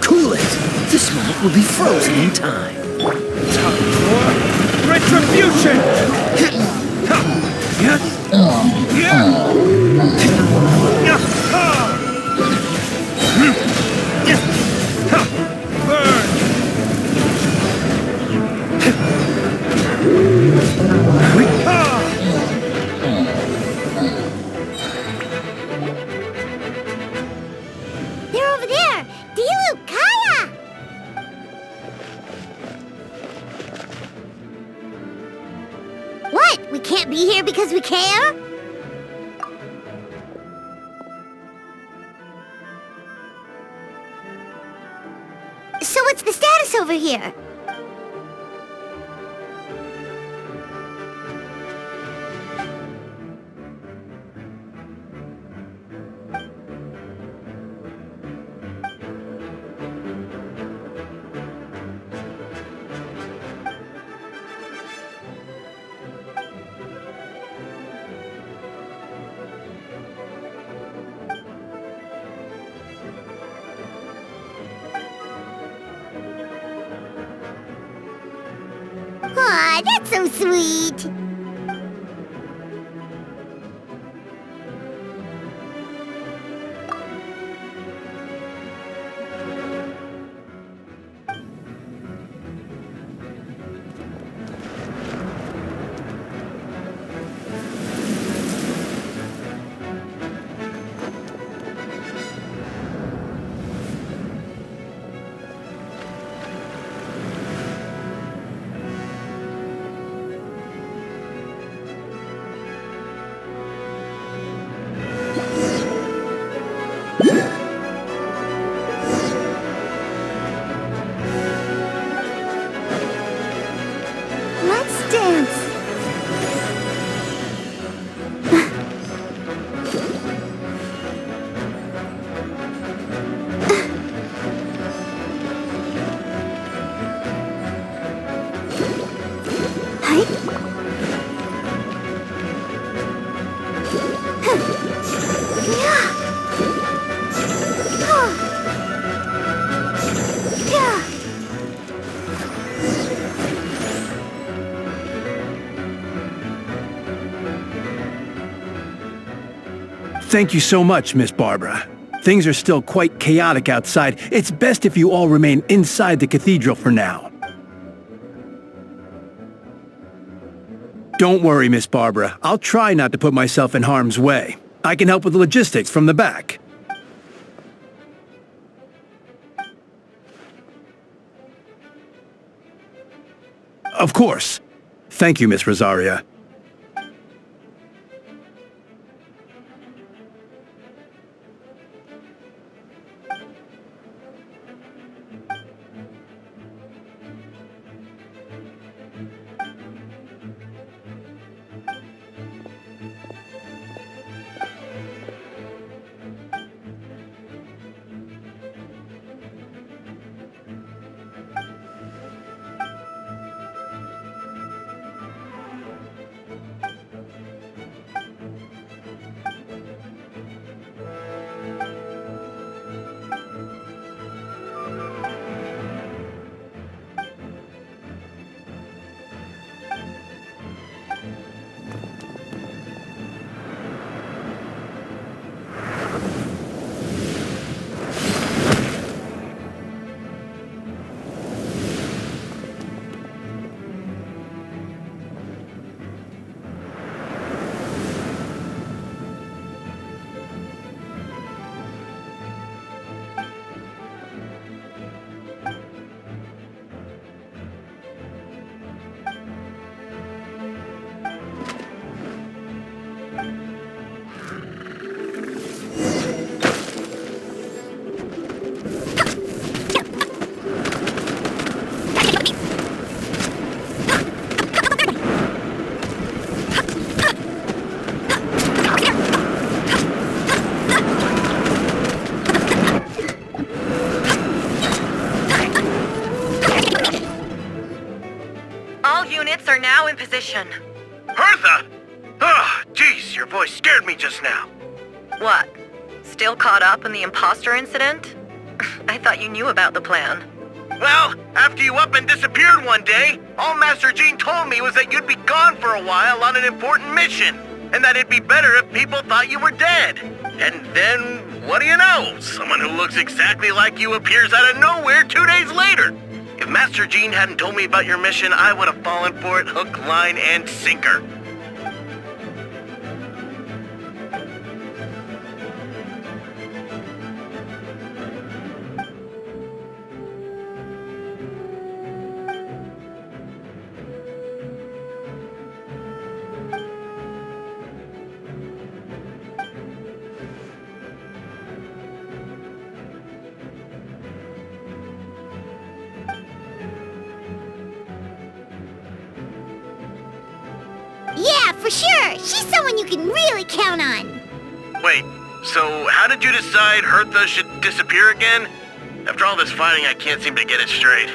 Cool it. This moment will be frozen in time. Time for retribution! They're over there! Dilu, Kaya! What? We can't be here because we care? So what's the status over here? Aw, that's so sweet! Thank you so much, Miss Barbara. Things are still quite chaotic outside. It's best if you all remain inside the cathedral for now. Don't worry, Miss Barbara. I'll try not to put myself in harm's way. I can help with the logistics from the back. Of course. Thank you, Miss Rosaria. Are now in position. Hertha! Oh, jeez, your voice scared me just now. What? Still caught up in the imposter incident? I thought you knew about the plan. Well, after you up and disappeared one day, all Master Jean told me was that you'd be gone for a while on an important mission, and that it'd be better if people thought you were dead. And then, what do you know? Someone who looks exactly like you appears out of nowhere 2 days later. If Master Jean hadn't told me about your mission, I would have fallen for it hook, line, and sinker. Yeah, for sure. She's someone you can really count on. Wait, so how did you decide Hertha should disappear again? After all this fighting, I can't seem to get it straight.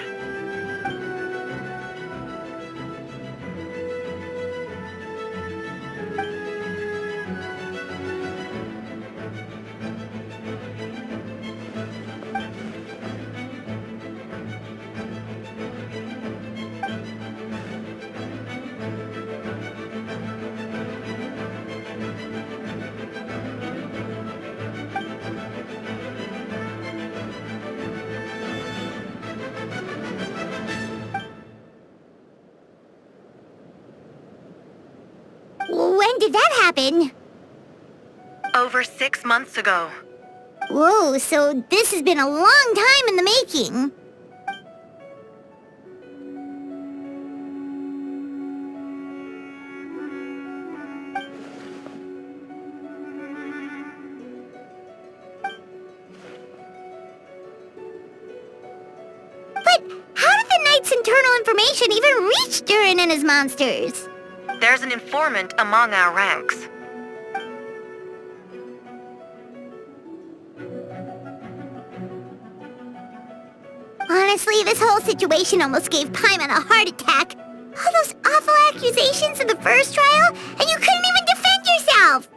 When did that happen? Over 6 months ago. Whoa, so this has been a long time in the making. But how did the Knight's internal information even reach Durin and his monsters? There's an informant among our ranks. Honestly, this whole situation almost gave Paimon a heart attack. All those awful accusations in the first trial, and you couldn't even defend yourself!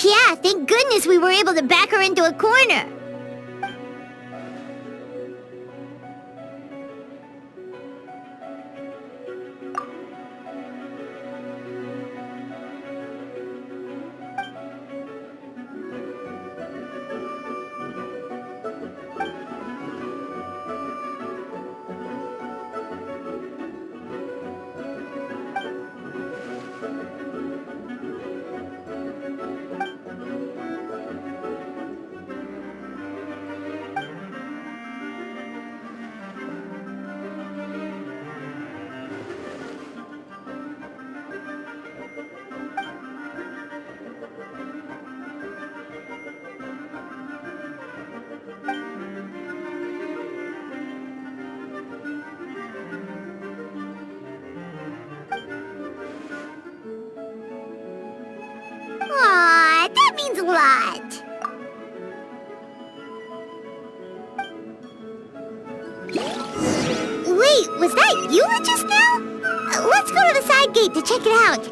Yeah, thank goodness we were able to back her into a corner. Aw, that means a lot. Wait, was that you just now? Let's go to the side gate to check it out.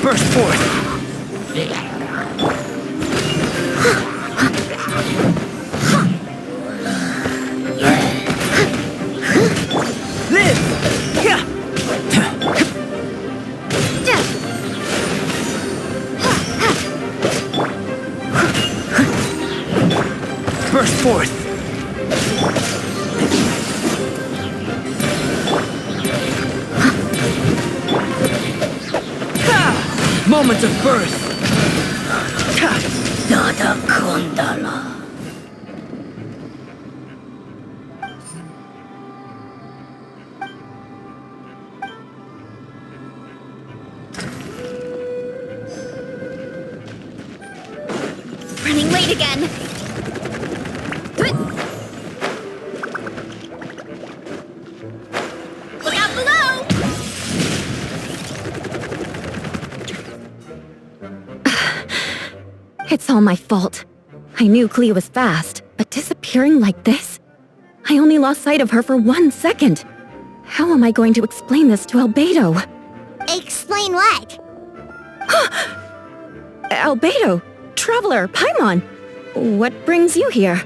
Burst forth! Live! Yeah! Burst forth! Moment of birth! Nada Kundala. Running late again. Look out below! It's all my fault. I knew Clea was fast, but disappearing like this? I only lost sight of her for 1 second. How am I going to explain this to Albedo? Explain what? Albedo! Traveler! Paimon! What brings you here?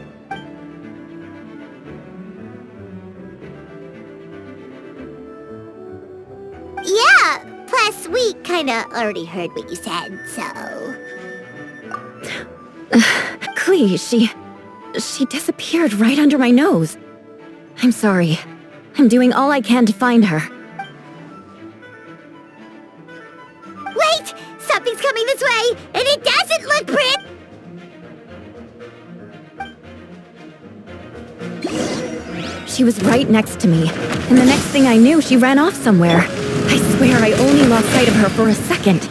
Yeah, plus we kinda already heard what you said, so... Clea, she disappeared right under my nose. I'm sorry. I'm doing all I can to find her. Wait! Something's coming this way, and it doesn't look pretty! She was right next to me, and the next thing I knew, she ran off somewhere. I swear I only lost sight of her for a second.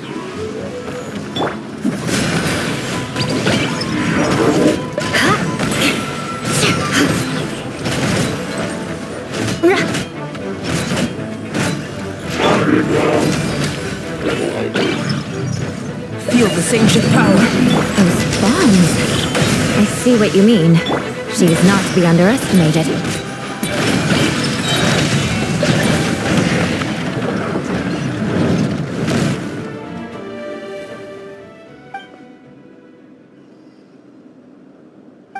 Feel this ancient power. Those bombs. I see what you mean. She is not to be underestimated.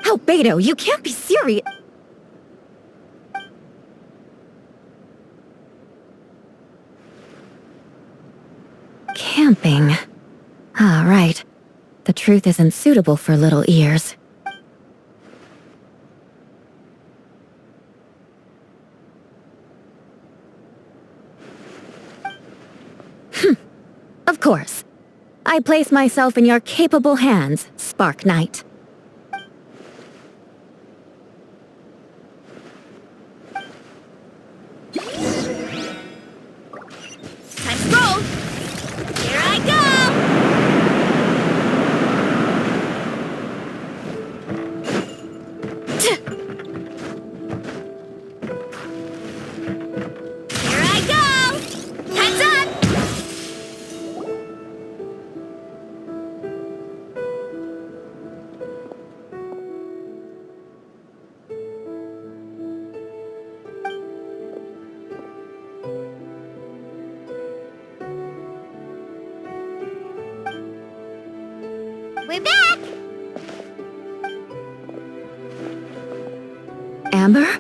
Albedo, you can't be serious. Camping. Ah, right. The truth isn't suitable for little ears. Of course. I place myself in your capable hands, Spark Knight. Time to roll! Here I go! We're back! Amber?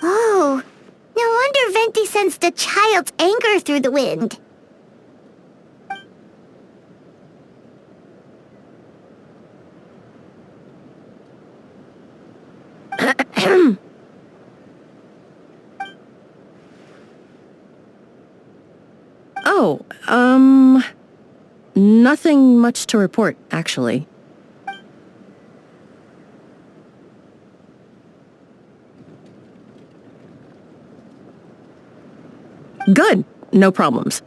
Oh, no wonder Venti sensed a child's anger through the wind. Oh, nothing much to report, actually. Good. No problems.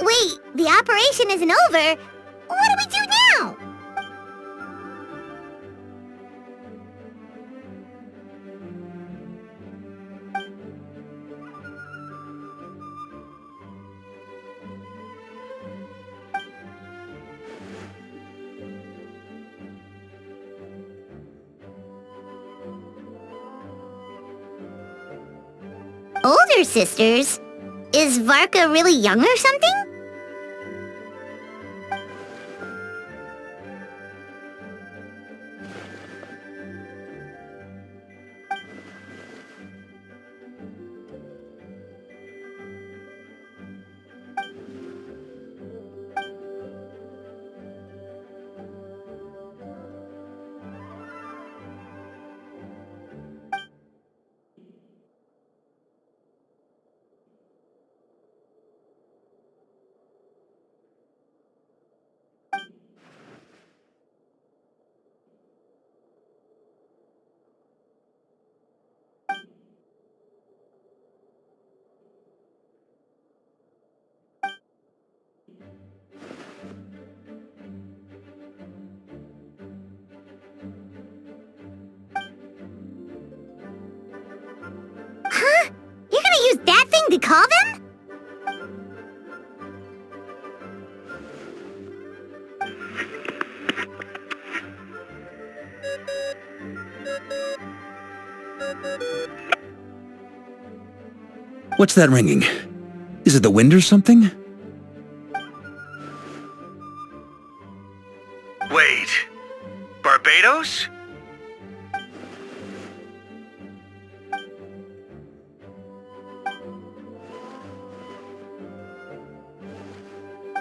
Wait, the operation isn't over. What do we do now? Older sisters? Is Varka really young or something? to call them? What's that ringing? Is it the wind or something? Wait. Barbados?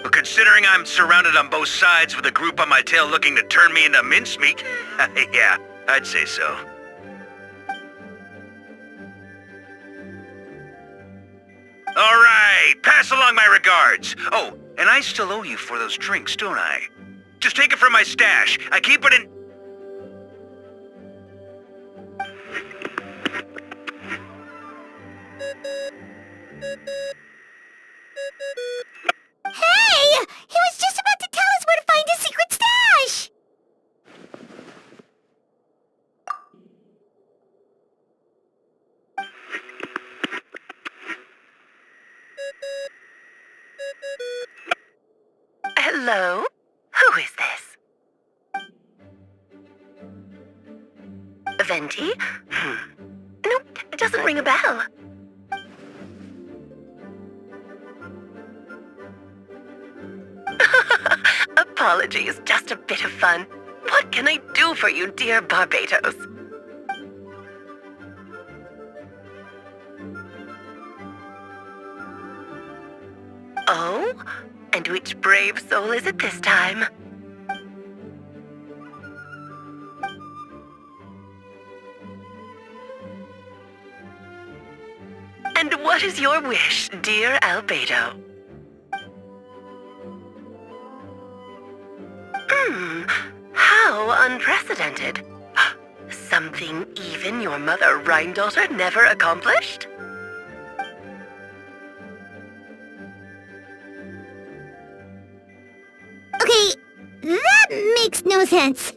But considering I'm surrounded on both sides with a group on my tail looking to turn me into mincemeat, yeah, I'd say so. All right, pass along my regards. Oh, and I still owe you for those drinks, don't I? Just take it from my stash. I keep it in... Hey! He was just about to tell us where to find his secret stash! Hello? Who is this? Venti? Nope, it doesn't ring a bell. Apologies, just a bit of fun. What can I do for you, dear Barbados? Oh? And which brave soul is it this time? And what is your wish, dear Albedo? How unprecedented. Something even your mother Rhine-daughter never accomplished? Okay, that makes no sense.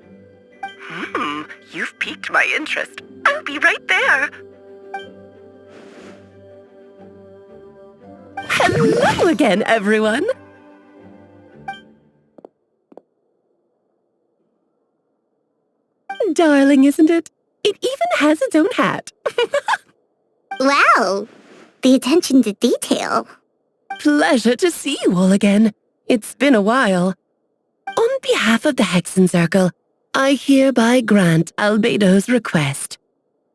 You've piqued my interest. I'll be right there. Hello again, everyone! Darling, isn't it? It even has its own hat. Wow, the attention to detail. Pleasure to see you all again. It's been a while. On behalf of the Hexen Circle, I hereby grant Albedo's request.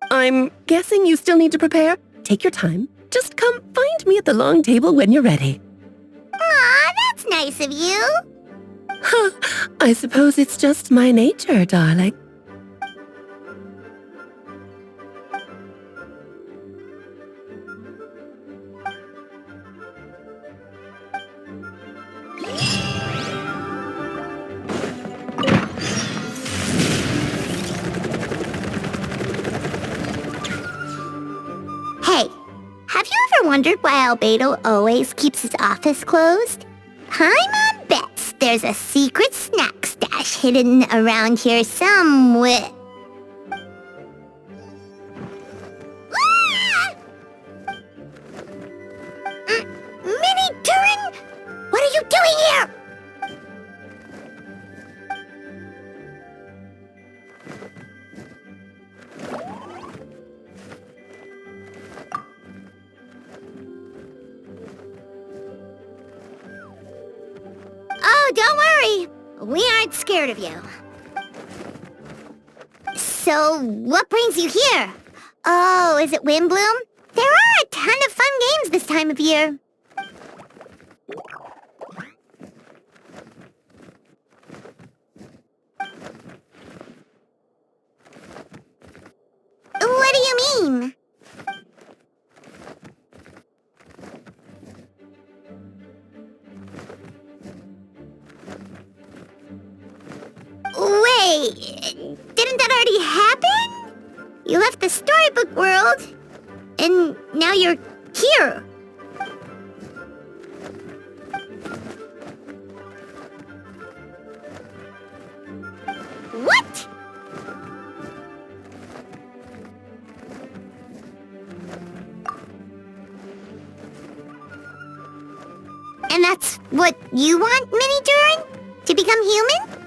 I'm guessing you still need to prepare? Take your time. Just come find me at the long table when you're ready. Aw, that's nice of you. Huh, I suppose it's just my nature, darling. Hey, have you ever wondered why Albedo always keeps his office closed? Paimon bets there's a secret snack stash hidden around here somewhere. Ah! Mini Durin, what are you doing here? Oh, don't worry. We aren't scared of you. So, what brings you here? Oh, is it Windblume? There are a ton of fun games this time of year. What do you mean? Wait, didn't that already happen? You left the storybook world, and now you're here. What? What you want, Mini Durin? To become human?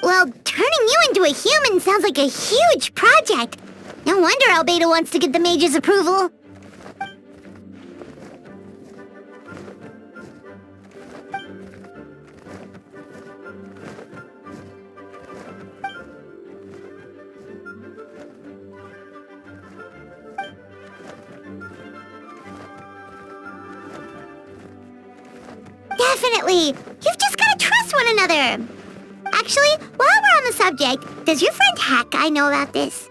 Well, turning you into a human sounds like a huge project. No wonder Albedo wants to get the mage's approval. Definitely. You've just got to trust one another. Actually, while we're on the subject, does your friend Hakai know about this?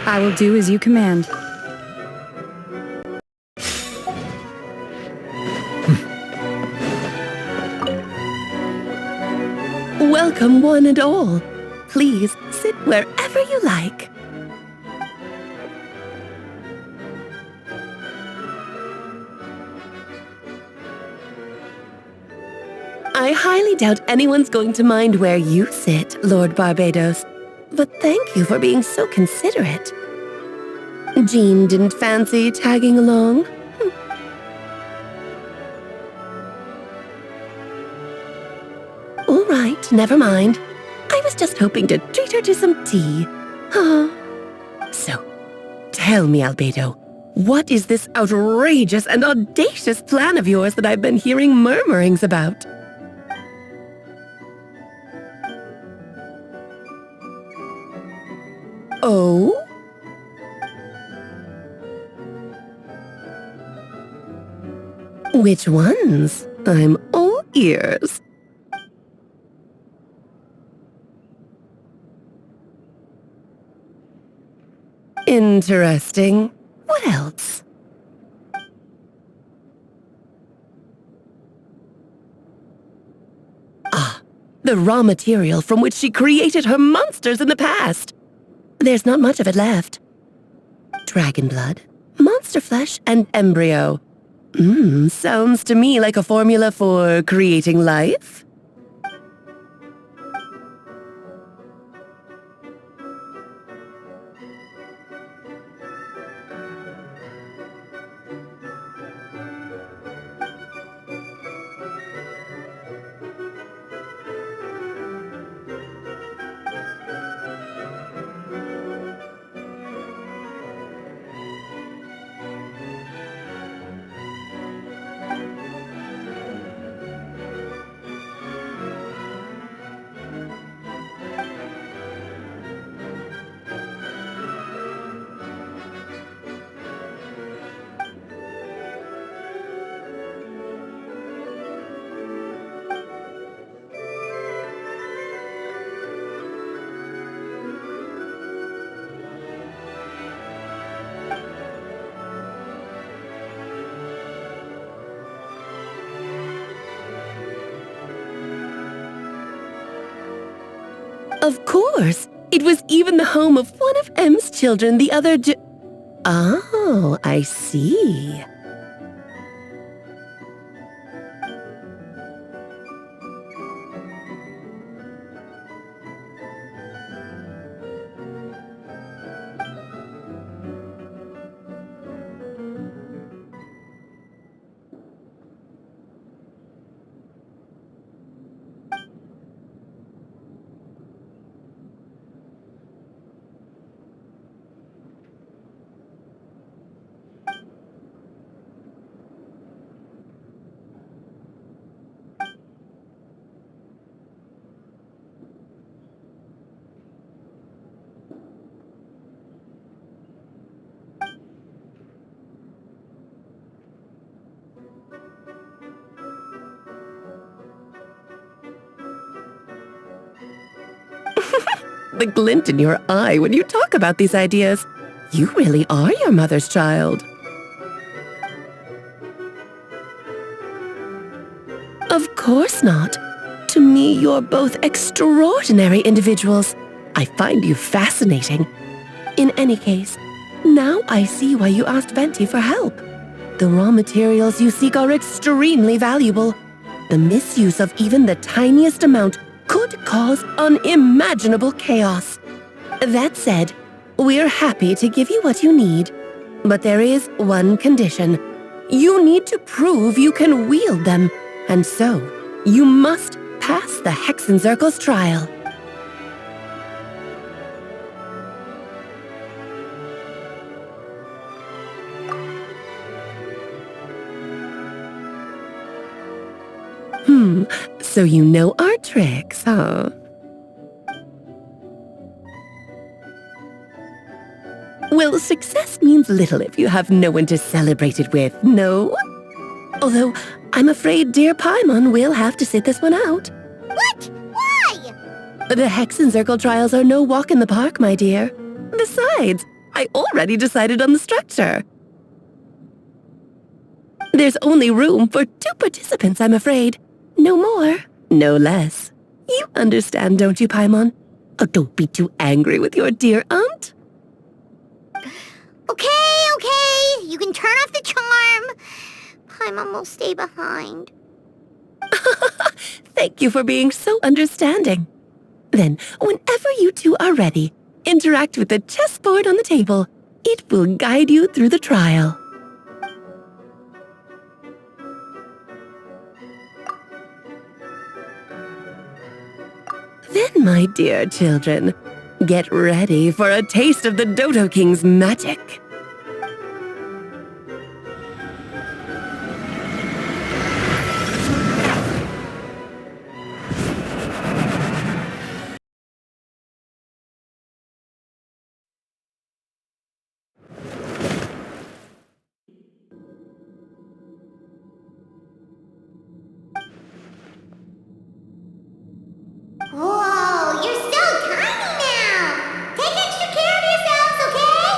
I will do as you command. Welcome, one and all. Please sit wherever you like. I highly doubt anyone's going to mind where you sit, Lord Barbados. But thank you for being so considerate. Jean didn't fancy tagging along? All right, never mind. I was just hoping to treat her to some tea. So, tell me, Albedo, what is this outrageous and audacious plan of yours that I've been hearing murmurings about? Oh? Which ones? I'm all ears. Interesting. What else? Ah, the raw material from which she created her monsters in the past. There's not much of it left. Dragon blood, monster flesh, and embryo. Sounds to me like a formula for creating life. Of course. It was even the home of one of M's children the other Oh, I see. The glint in your eye when you talk about these ideas. You really are your mother's child. Of course not. To me, you're both extraordinary individuals. I find you fascinating. In any case, now I see why you asked Venti for help. The raw materials you seek are extremely valuable. The misuse of even the tiniest amount could cause unimaginable chaos. That said, we're happy to give you what you need. But there is one condition. You need to prove you can wield them, and so you must pass the Hexenzirkel's trial. So you know our tricks, huh? Well, success means little if you have no one to celebrate it with, no? Although, I'm afraid dear Paimon will have to sit this one out. What? Why? The Hexenzirkel trials are no walk in the park, my dear. Besides, I already decided on the structure. There's only room for 2 participants, I'm afraid. No more, no less. You understand, don't you, Paimon? Oh, don't be too angry with your dear aunt. Okay. You can turn off the charm. Paimon will stay behind. Thank you for being so understanding. Then, whenever you two are ready, interact with the chessboard on the table. It will guide you through the trial. Then, my dear children, get ready for a taste of the Dodo King's magic. Whoa, you're so tiny now! Take extra care of yourselves, okay?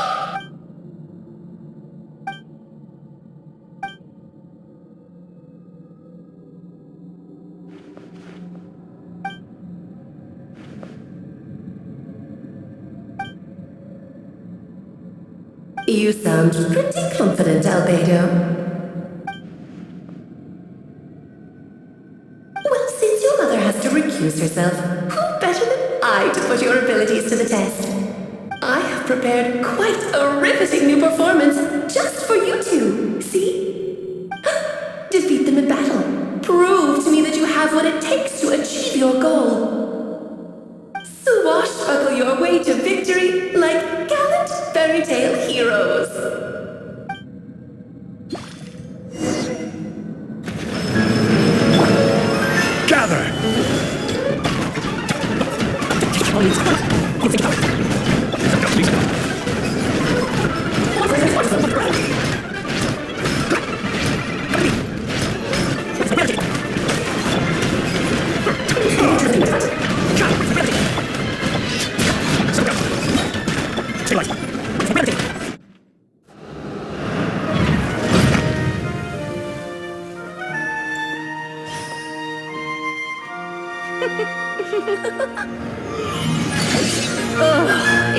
You sound pretty confident, Albedo. Well, since your mother has to recuse herself, who better than I to put your abilities to the test? I have prepared quite a riveting new performance just for you two. See? Defeat them in battle. Prove to me that you have what it takes to achieve your goal. Swashbuckle your way to victory like gallant fairy tale heroes. Gather!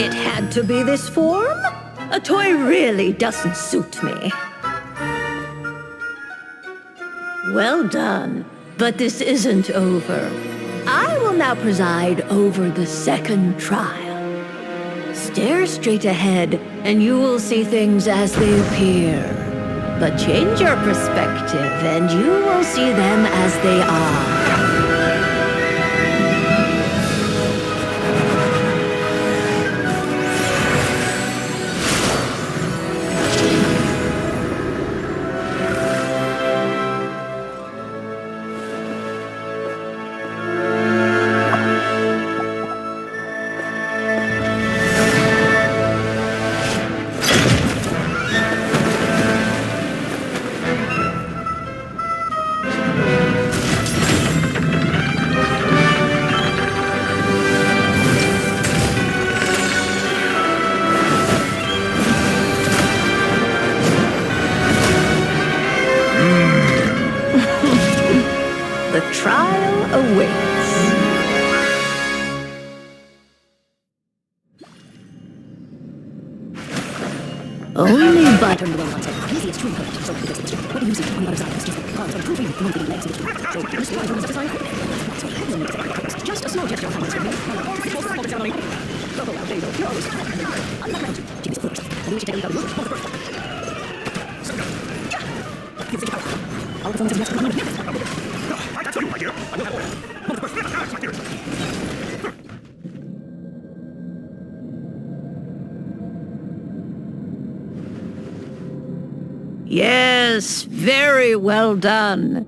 It had to be this form? A toy really doesn't suit me. Well done, but this isn't over. I will now preside over the second trial. Stare straight ahead, and you will see things as they appear. But change your perspective, and you will see them as they are. Only but just a small gesture. Yes, very well done.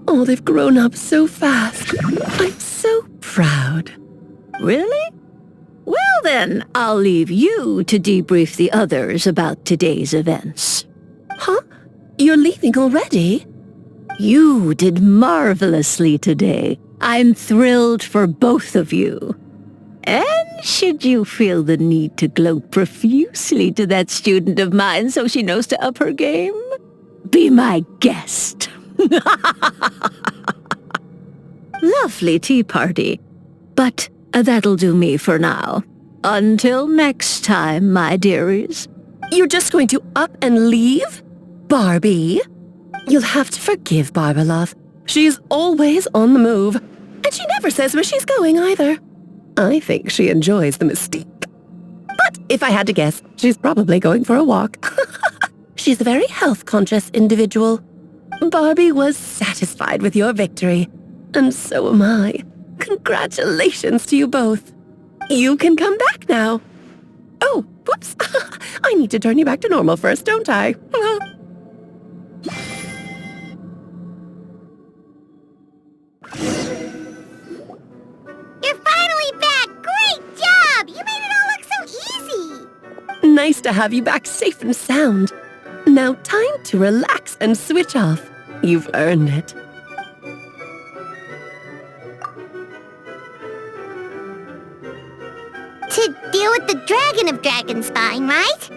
Oh, they've grown up so fast. I'm so proud. Really? Well then, I'll leave you to debrief the others about today's events. Huh? You're leaving already? You did marvelously today. I'm thrilled for both of you. And should you feel the need to gloat profusely to that student of mine so she knows to up her game, be my guest. Lovely tea party. But that'll do me for now. Until next time, my dearies. You're just going to up and leave? Barbie? You'll have to forgive Barbalov. She's always on the move. And she never says where she's going either. I think she enjoys the mystique. But if I had to guess, she's probably going for a walk. She's a very health-conscious individual. Barbie was satisfied with your victory. And so am I. Congratulations to you both. You can come back now. Oh, whoops. I need to turn you back to normal first, don't I? You're finally back! Great job! You made it all look so easy! Nice to have you back safe and sound. Now time to relax and switch off. You've earned it. To deal with the Dragon of Dragonspine, right?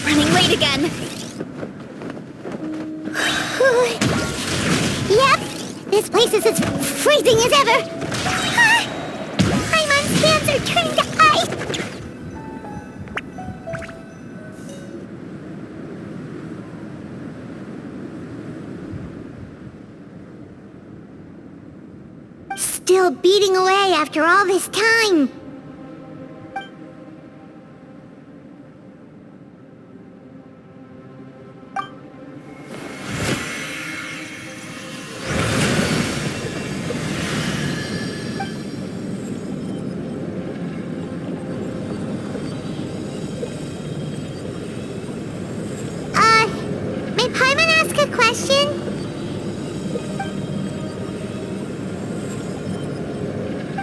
Running late again. Yep, this place is as freezing as ever. Paimon's hands are turning to ice. Still beating away after all this time. May Paimon ask a question?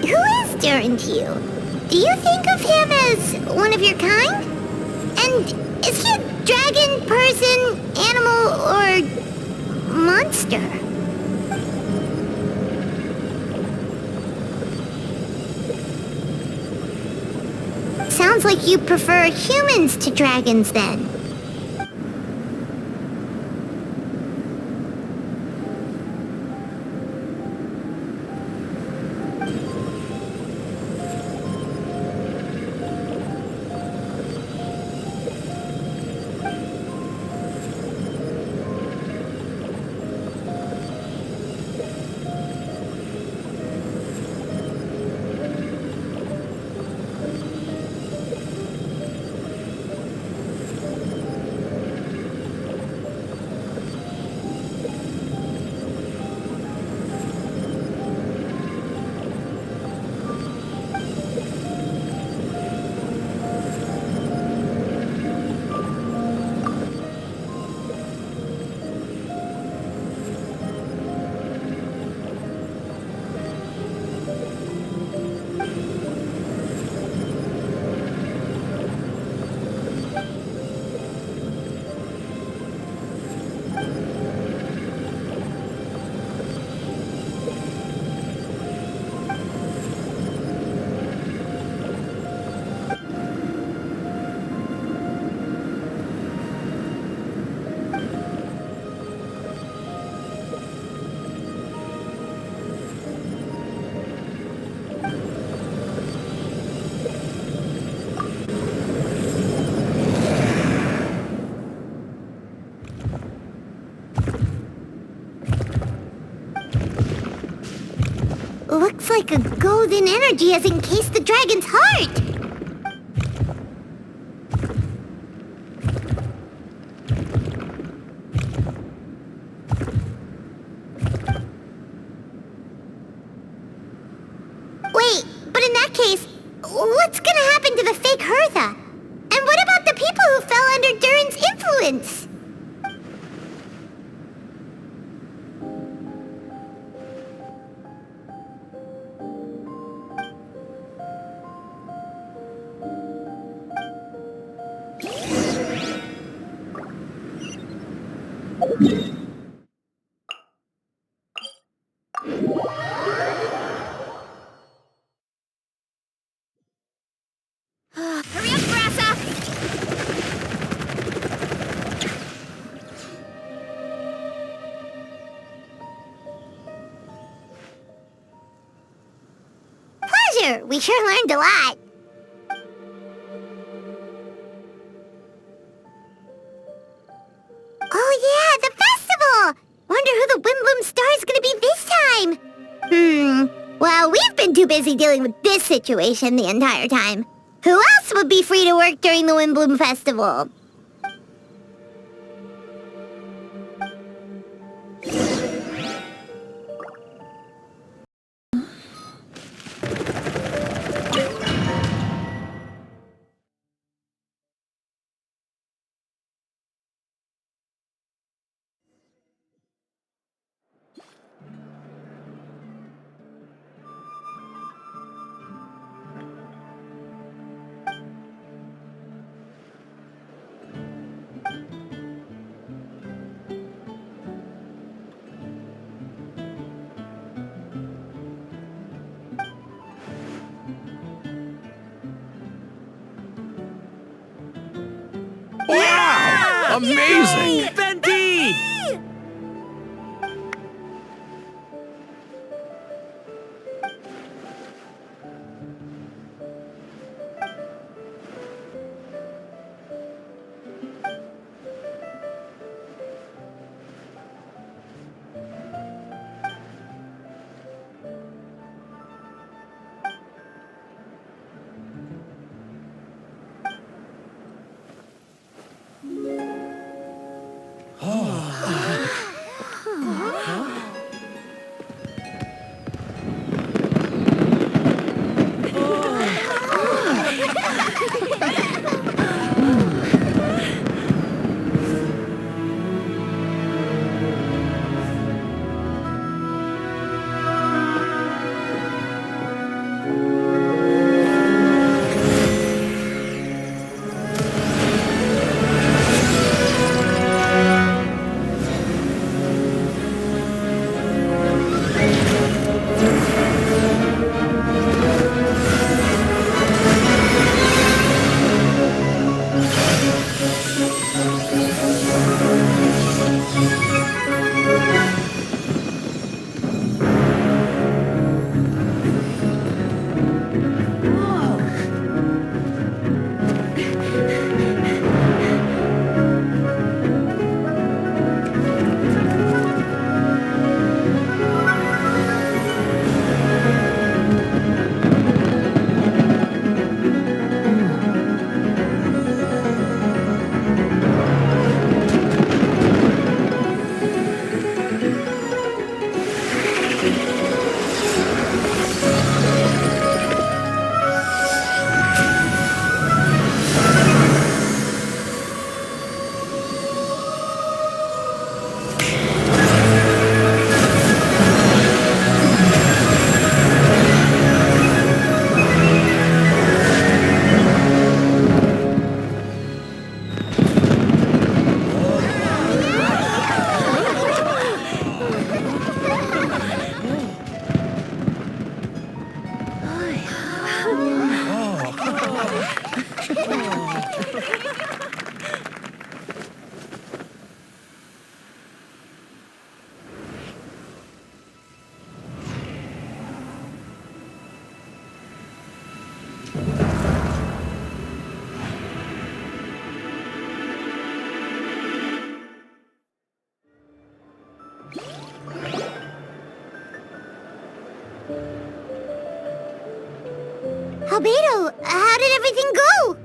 Who is Durin to you? Do you think of him as one of your kind? And And is he a dragon, person, animal, or monster? Sounds like you prefer humans to dragons then. Looks like a golden energy has encased the dragon's heart! Wait, but in that case, what's gonna happen to the fake Hertha? And what about the people who fell under Durin's influence? Hurry up, Grassa! Pleasure! We sure learned a lot. Oh yeah, the festival! Wonder who the Windblume star is gonna be this time. Well, we've been too busy dealing with this situation the entire time. Who else would be free to work during the Windblume festival? Wow! Amazing! Venti! Albedo, how did everything go?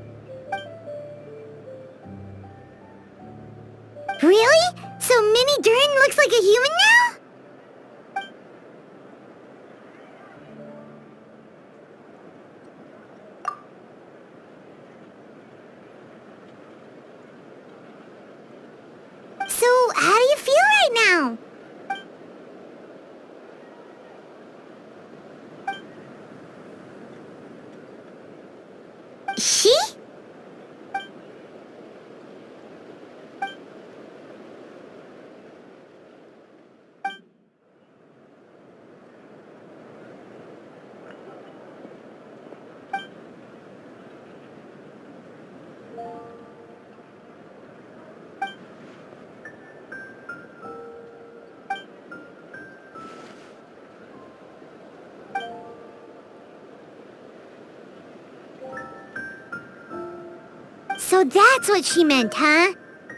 Really? So Mini Durin looks like a human now? So, how do you feel right now? She? So that's what she meant, huh?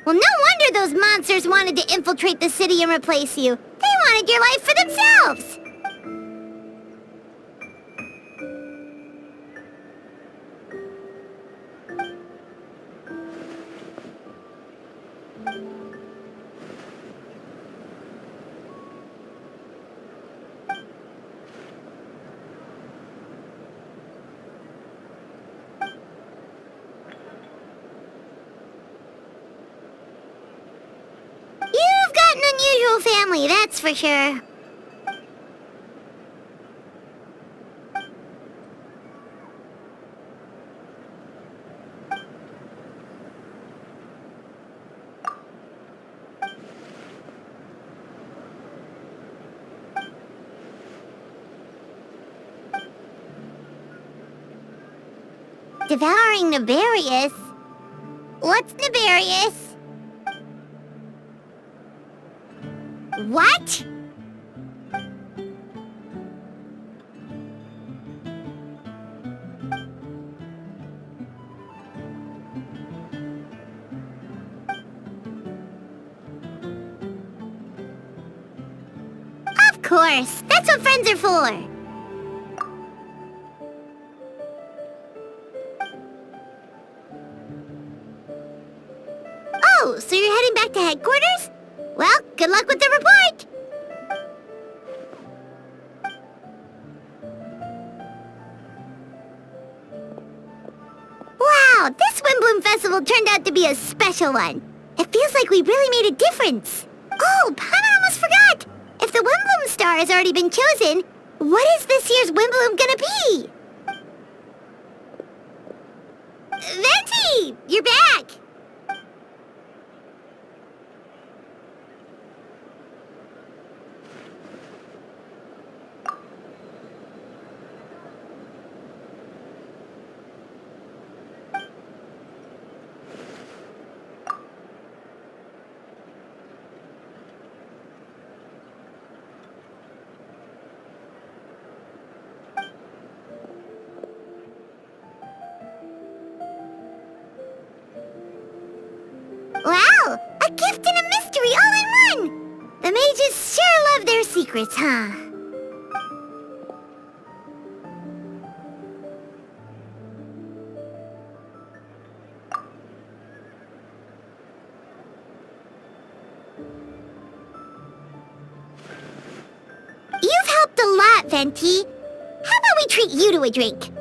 Well, no wonder those monsters wanted to infiltrate the city and replace you. They wanted your life for themselves! You've got an unusual family, that's for sure. Devouring Nefarious? What's Nefarious? What? Of course, that's what friends are for. Oh, so you're heading back to headquarters? Well, good luck with the report! Wow, this Windblume Festival turned out to be a special one. It feels like we really made a difference. Oh, Paimon almost forgot! If the Windblume star has already been chosen, what is this year's Windblume gonna be? Venti! You're back! Wow! A gift and a mystery all in one! The mages sure love their secrets, huh? You've helped a lot, Venti. How about we treat you to a drink?